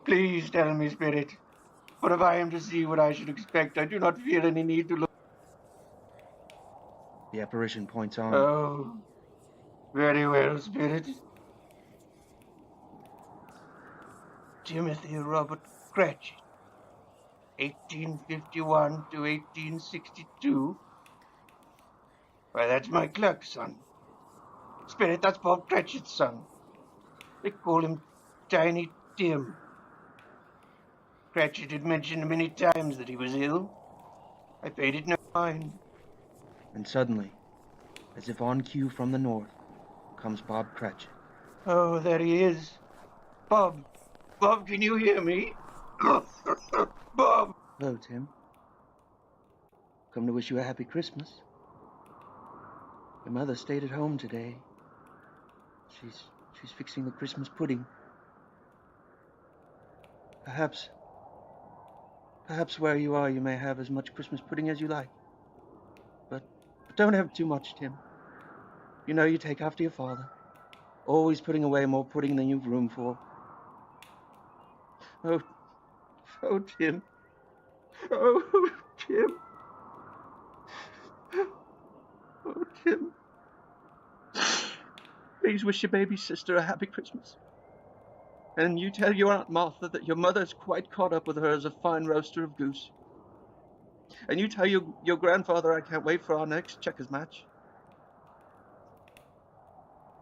Please tell me, Spirit. For if I am to see what I should expect, I do not feel any need to look. The apparition points on. Oh. Very well, Spirit. Timothy Robert Cratchit, 1851 to 1862. Why, that's my clerk's son. Spirit, that's Bob Cratchit's son. They call him Tiny Tim. Cratchit had mentioned many times that he was ill. I paid it no mind. And suddenly, as if on cue from the north, comes Bob Cratchit. Oh, there he is. Bob. Bob, can you hear me? Bob. Hello, Tim. Come to wish you a happy Christmas. Your mother stayed at home today. She's fixing the Christmas pudding. Perhaps where you are you may have as much Christmas pudding as you like. But don't have too much, Tim. You know you take after your father, always putting away more pudding than you've room for. Oh, oh, Tim. Oh, Tim. Oh, Tim. Please wish your baby sister a happy Christmas. And you tell your Aunt Martha that your mother's quite caught up with her as a fine roaster of goose. And you tell your grandfather I can't wait for our next checkers match.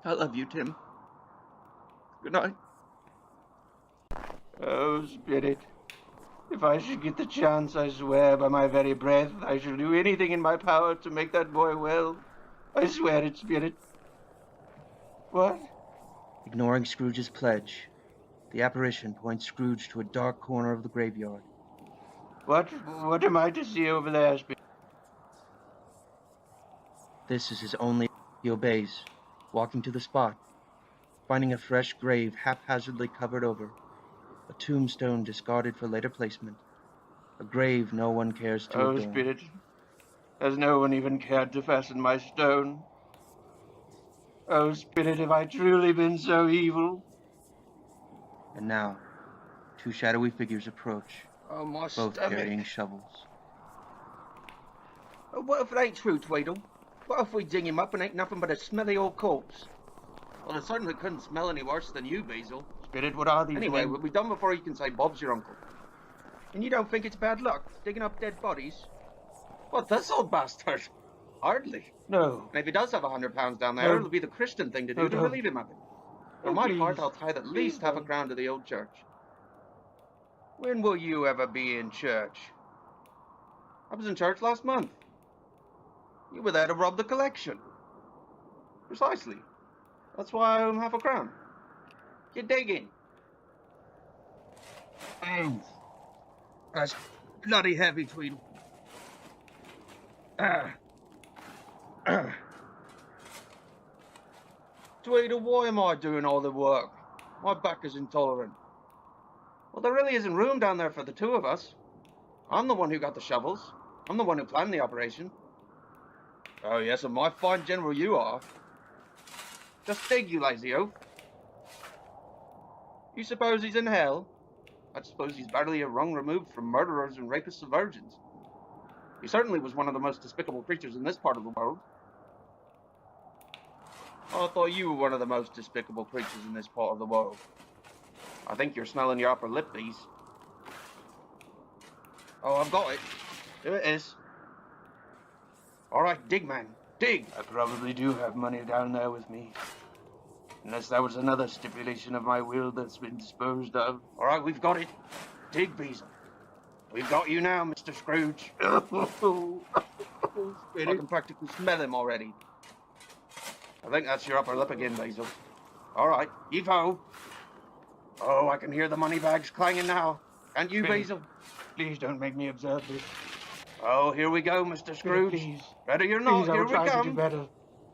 I love you, Tim. Good night. Oh, Spirit, if I should get the chance, I swear by my very breath, I shall do anything in my power to make that boy well. I swear it, Spirit. What? Ignoring Scrooge's pledge, the apparition points Scrooge to a dark corner of the graveyard. What am I to see over there, Spirit? This is his only. He obeys, walking to the spot, finding a fresh grave haphazardly covered over, a tombstone discarded for later placement, a grave no one cares to Oh, adorn. Spirit, has no one even cared to fasten my stone? Oh, Spirit, have I truly been so evil? And now, two shadowy figures approach, Oh, my both stomach. carrying shovels. Oh, what if it ain't true, Tweedle? What if we dig him up and ain't nothing but a smelly old corpse? Well, it certainly couldn't smell any worse than you, Basil. Spirit, what are these Anyway, men? we'll be done before you can say Bob's your uncle. And you don't think it's bad luck, digging up dead bodies? What, this old bastard? Hardly. No. And if he does have £100 down there, No. it'll be the Christian thing to do No, to don't. relieve him of it. For Oh, my please. part, I'll tithe at least half a don't. crown to the old church. When will you ever be in church? I was in church last month. You were there to rob the collection. Precisely. That's why I owe him half a crown. You're digging. That's bloody heavy, Tweedle. Tweedle, why am I doing all the work? My back is intolerant. Well, there really isn't room down there for the two of us. I'm the one who got the shovels. I'm the one who planned the operation. Oh, yes, and my fine general you are. Just dig, you lazy oaf. You suppose he's in hell? I suppose he's barely a rung removed from murderers and rapists of virgins. He certainly was one of the most despicable creatures in this part of the world. I thought you were one of the most despicable creatures in this part of the world. I think you're smelling your upper lip, Bees. Oh, I've got it. Here it is. All right, dig, man. Dig. I probably do have money down there with me. Unless that was another stipulation of my will that's been disposed of. All right, we've got it. Dig, Beezer. We've got you now, Mr. Scrooge. I can practically smell him already. I think that's your upper lip again, Basil. All right, heave-ho. Oh, I can hear the money bags clanging now. Can't you, Basil? Please don't make me observe this. Oh, here we go, Mr. Scrooge. Please. Ready or not, Please, I here will we try to do come. better.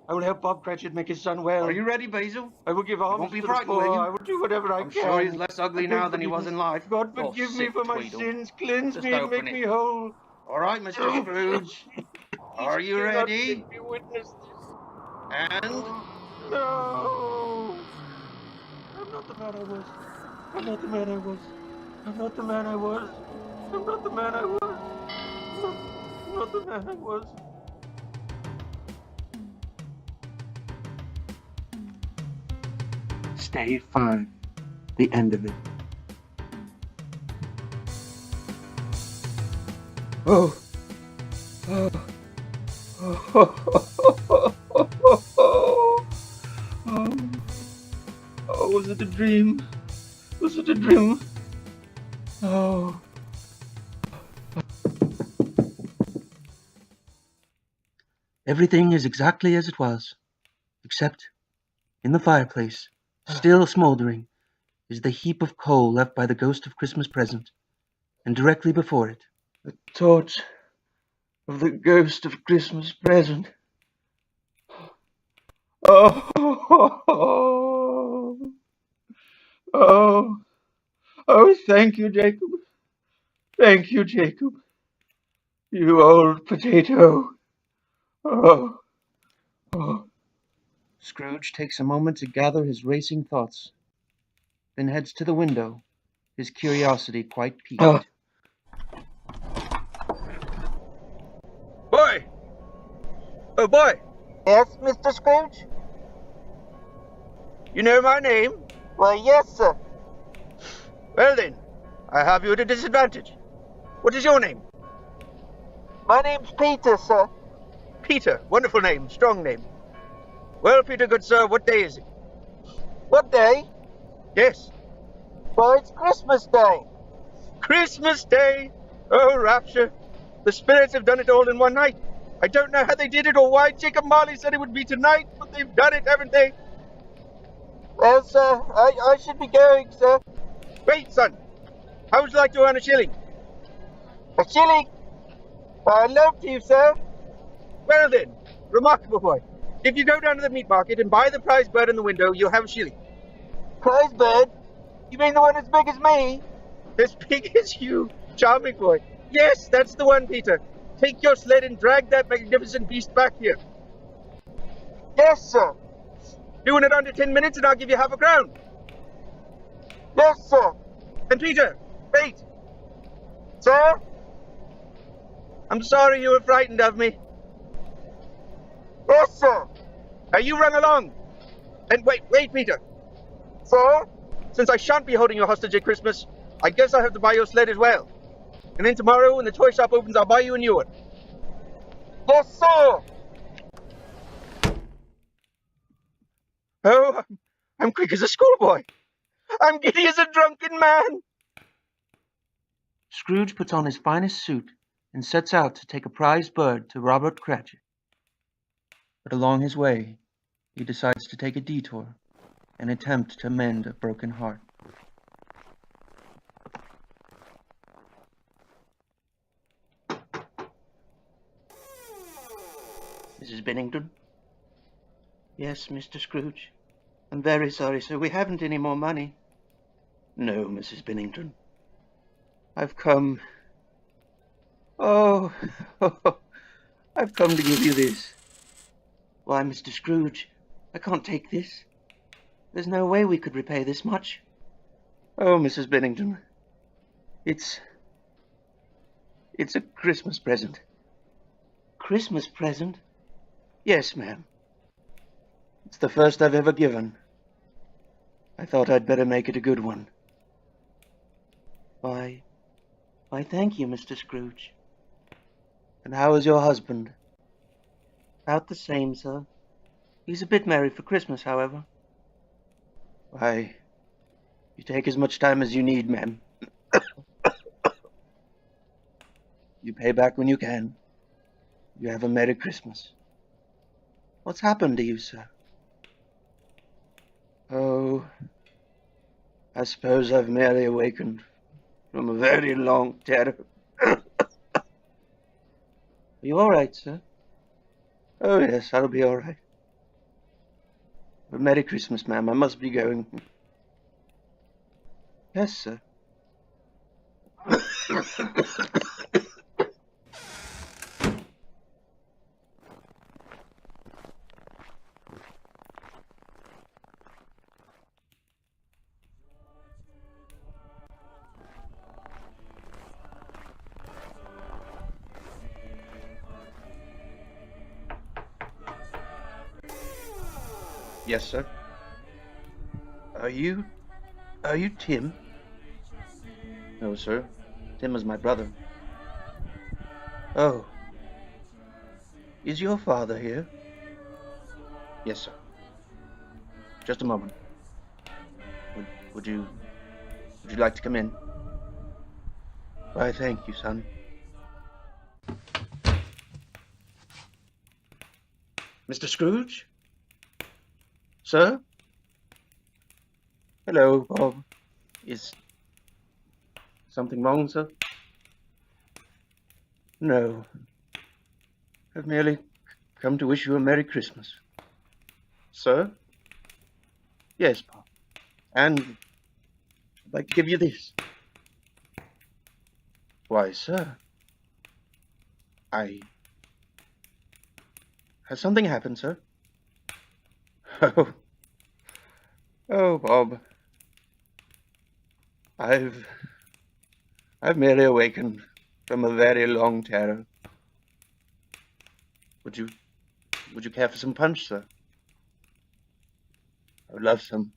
I will help Bob Cratchit make his son well. Are you ready, Basil? I will give alms won't be to the frightened, poor. will you? I will do whatever I I'm can. sure he's less ugly I now beg than he was in life. God Oh, forgive me sick for my Tweedle. sins. Cleanse Just me and open make it. me whole. All right, Mr. Scrooge. Are you Do not ready? make me witness this. And... No. I'm not the man I was. I'm not the man I was. I'm not the man I was. I'm not the man I was. I'm not the man I was. Stave 5. The end of it. Oh. Oh. Oh, was it a dream? Was it a dream? Oh. Everything is exactly as it was, except in the fireplace, still smoldering, is the heap of coal left by the ghost of Christmas present, and directly before it, The torch of the ghost of Christmas present. Oh, oh, oh, thank you, Jacob. Thank you, Jacob. You old potato. Oh, oh. Scrooge takes a moment to gather his racing thoughts, then heads to the window, his curiosity quite piqued. Boy! Oh, boy! Yes, Mr. Scrooge? You know my name? Why, yes, sir. Well then, I have you at a disadvantage. What is your name? My name's Peter, sir. Peter. Wonderful name. Strong name. Well, Peter, good sir, what day is it? What day? Yes. Well, it's Christmas Day. Christmas Day! Oh, rapture. The spirits have done it all in one night. I don't know how they did it or why Jacob Marley said it would be tonight, but they've done it, haven't they? Well, sir, I should be going, sir. Wait, son. How would you like to earn a shilling? A shilling? I'd love to, sir. Well then, remarkable boy. If you go down to the meat market and buy the prize bird in the window, you'll have a shilling. Prize bird? You mean the one as big as me? As big as you, charming boy. Yes, that's the one, Peter. Take your sled and drag that magnificent beast back here. Yes, sir. Doing it under 10 minutes and I'll give you half a crown. Yes, sir. And Peter, wait. Sir? I'm sorry you were frightened of me. Yes, sir. Now you run along. And wait, Peter. Sir? Since I shan't be holding you hostage at Christmas, I guess I have to buy your sled as well. And then tomorrow when the toy shop opens, I'll buy you a new one. Yes, sir. Oh, I'm quick as a schoolboy. I'm giddy as a drunken man. Scrooge puts on his finest suit and sets out to take a prize bird to Robert Cratchit. But along his way, he decides to take a detour and attempt to mend a broken heart. Mrs. Bennington? Yes, Mr. Scrooge. I'm very sorry, sir. We haven't any more money. No, Mrs. Bennington. I've come... Oh, I've come to give you this. Why, Mr. Scrooge, I can't take this. There's no way we could repay this much. Oh, Mrs. Bennington, it's a Christmas present. Christmas present? Yes, ma'am. It's the first I've ever given. I thought I'd better make it a good one. Why, thank you, Mr. Scrooge. And how is your husband? About the same, sir. He's a bit merry for Christmas, however. Why, you take as much time as you need, ma'am. You pay back when you can. You have a Merry Christmas. What's happened to you, sir? Oh, I suppose I've merely awakened from a very long terror. Are you all right, sir? Oh, yes, I'll be all right. But Merry Christmas, ma'am. I must be going. Yes, sir. Yes, sir. Are you Tim? No, sir. Tim is my brother. Oh. Is your father here? Yes, sir. Just a moment. Would you like to come in? Why, thank you, son. Mr. Scrooge? Sir? Hello, Bob. Is something wrong, sir? No. I've merely come to wish you a Merry Christmas. Sir? Yes, Bob. And I'd like to give you this. Why, sir, I... Has something happened, sir? Oh, oh, Bob. I've merely awakened from a very long terror. Would you care for some punch, sir? I would love some.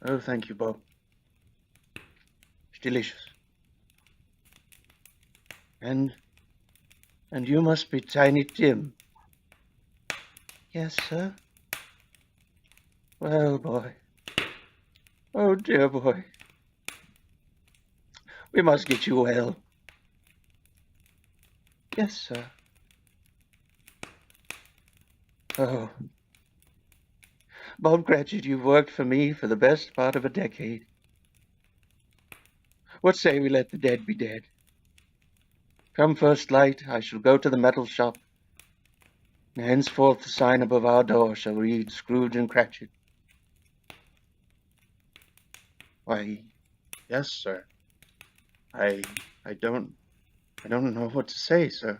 Oh, thank you, Bob. It's delicious. And you must be Tiny Tim. Yes, sir. Well, boy. Oh, dear boy. We must get you well. Yes, sir. Oh. Bob Cratchit, you've worked for me for the best part of a decade. What say we let the dead be dead? Come first light, I shall go to the metal shop. Henceforth the sign above our door shall read Scrooge and Cratchit. Why, yes, sir. I don't know what to say, sir.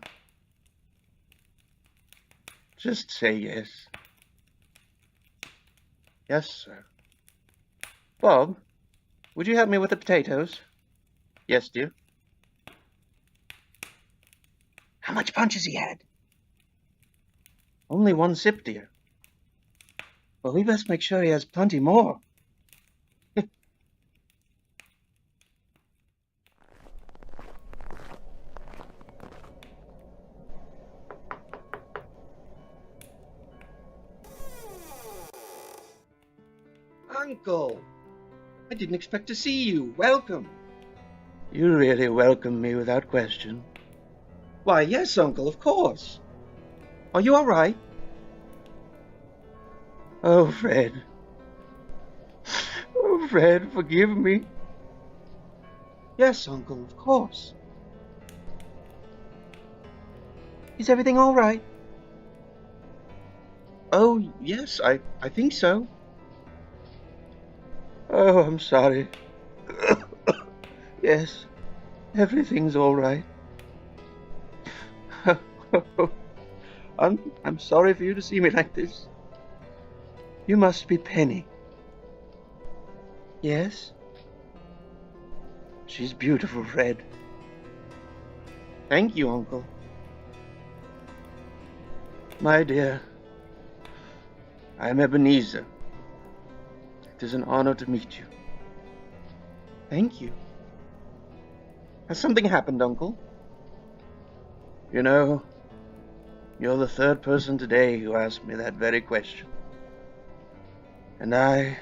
Just say yes. Yes, sir. Bob, would you help me with the potatoes? Yes, dear. How much punch has he had? Only one sip, dear. Well, we best make sure he has plenty more. Uncle! I didn't expect to see you. Welcome. You really welcomed me without question. Why, yes, Uncle, of course. Are you all right? Oh, Fred. Oh, Fred, forgive me. Yes, Uncle, of course. Is everything all right? Oh, yes, I think so. Oh, I'm sorry. Yes, everything's all right. I'm sorry for you to see me like this. You must be Penny. Yes? She's beautiful, Fred. Thank you, Uncle. My dear, I'm Ebenezer. It is an honor to meet you. Thank you. Has something happened, Uncle? You know, you're the third person today who asked me that very question. And I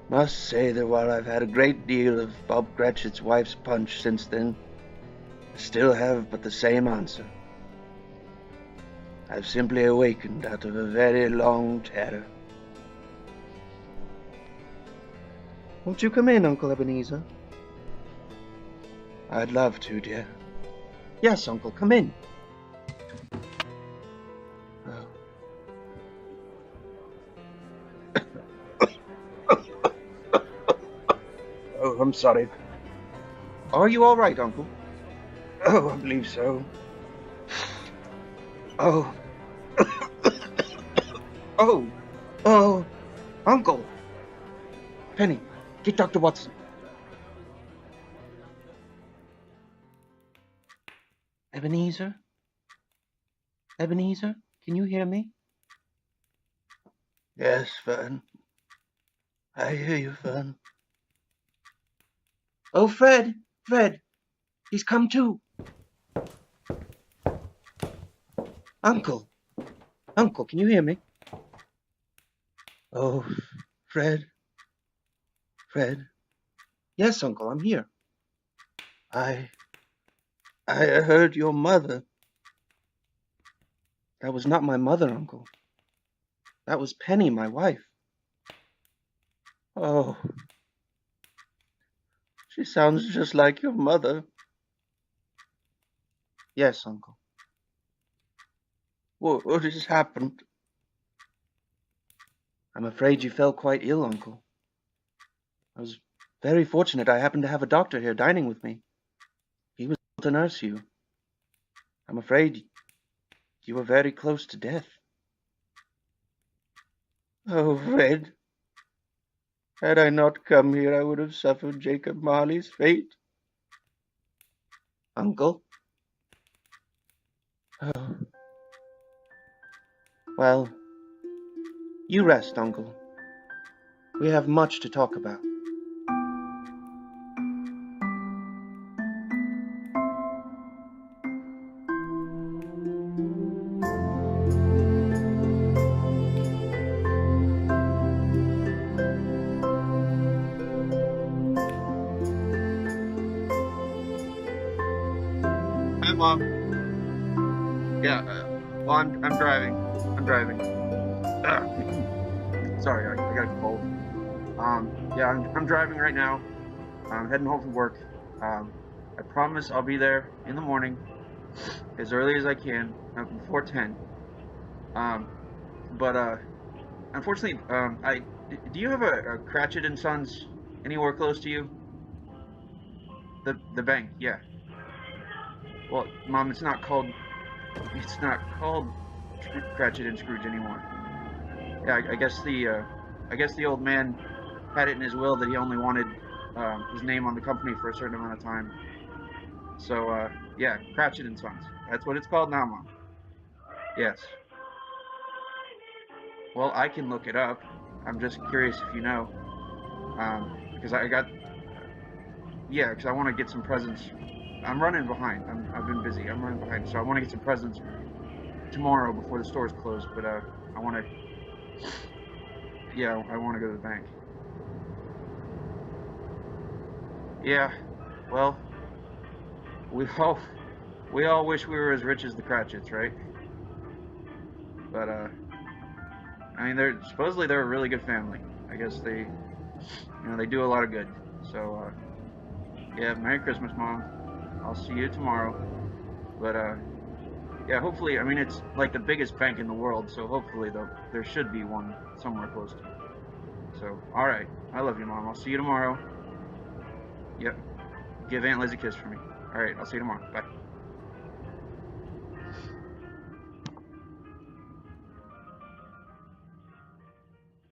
must say that while I've had a great deal of Bob Cratchit's wife's punch since then, I still have but the same answer. I've simply awakened out of a very long terror. Won't you come in, Uncle Ebenezer? I'd love to, dear. Yes, Uncle, come in. Oh, I'm sorry. Are you all right, Uncle? Oh, I believe so. Oh. Oh, Uncle. Penny, get Dr. Watson. Ebenezer? Ebenezer, can you hear me? Yes, Fern. I hear you, Fern. Oh, Fred! He's come to. Uncle, can you hear me? Oh, Fred. Yes, Uncle, I'm here. I heard your mother. That was not my mother, Uncle. That was Penny, my wife. Oh, she sounds just like your mother. Yes, Uncle. What has happened? I'm afraid you fell quite ill, Uncle. I was very fortunate I happened to have a doctor here dining with me. He was able to nurse you. I'm afraid you were very close to death. Oh, Fred, had I not come here, I would have suffered Jacob Marley's fate. Uncle? Oh. Well, you rest, Uncle. We have much to talk about. Hi, Mom. Yeah, well, I'm driving. I'm driving. Sorry, I got a cold. Yeah, I'm driving right now. I'm heading home from work. I promise I'll be there in the morning as early as I can, before 10. Um, but unfortunately, do you have a Cratchit and Sons anywhere close to you? The bank, yeah. Well, Mom, it's not called Cratchit and Scrooge anymore. Yeah, I guess the old man had it in his will that he only wanted his name on the company for a certain amount of time. So yeah, Cratchit and Sons. That's what it's called now, Mom. Yes. Well, I can look it up. I'm just curious if you know, because I got yeah, because I want to get some presents. I'm running behind. I've been busy. I'm running behind, so I want to get some presents tomorrow before the stores close. But I want to yeah, I want to go to the bank. Yeah. Well, we all we all wish we were as rich as the Cratchits, right? But I mean, they're a really good family. I guess they do a lot of good. So yeah, Merry Christmas, Mom. I'll see you tomorrow. But yeah, hopefully, I mean, it's like the biggest bank in the world, so hopefully there should be one somewhere close to you. So, all right, I love you, Mom. I'll see you tomorrow. Yep. Give Aunt Liz a kiss for me. All right, I'll see you tomorrow. Bye.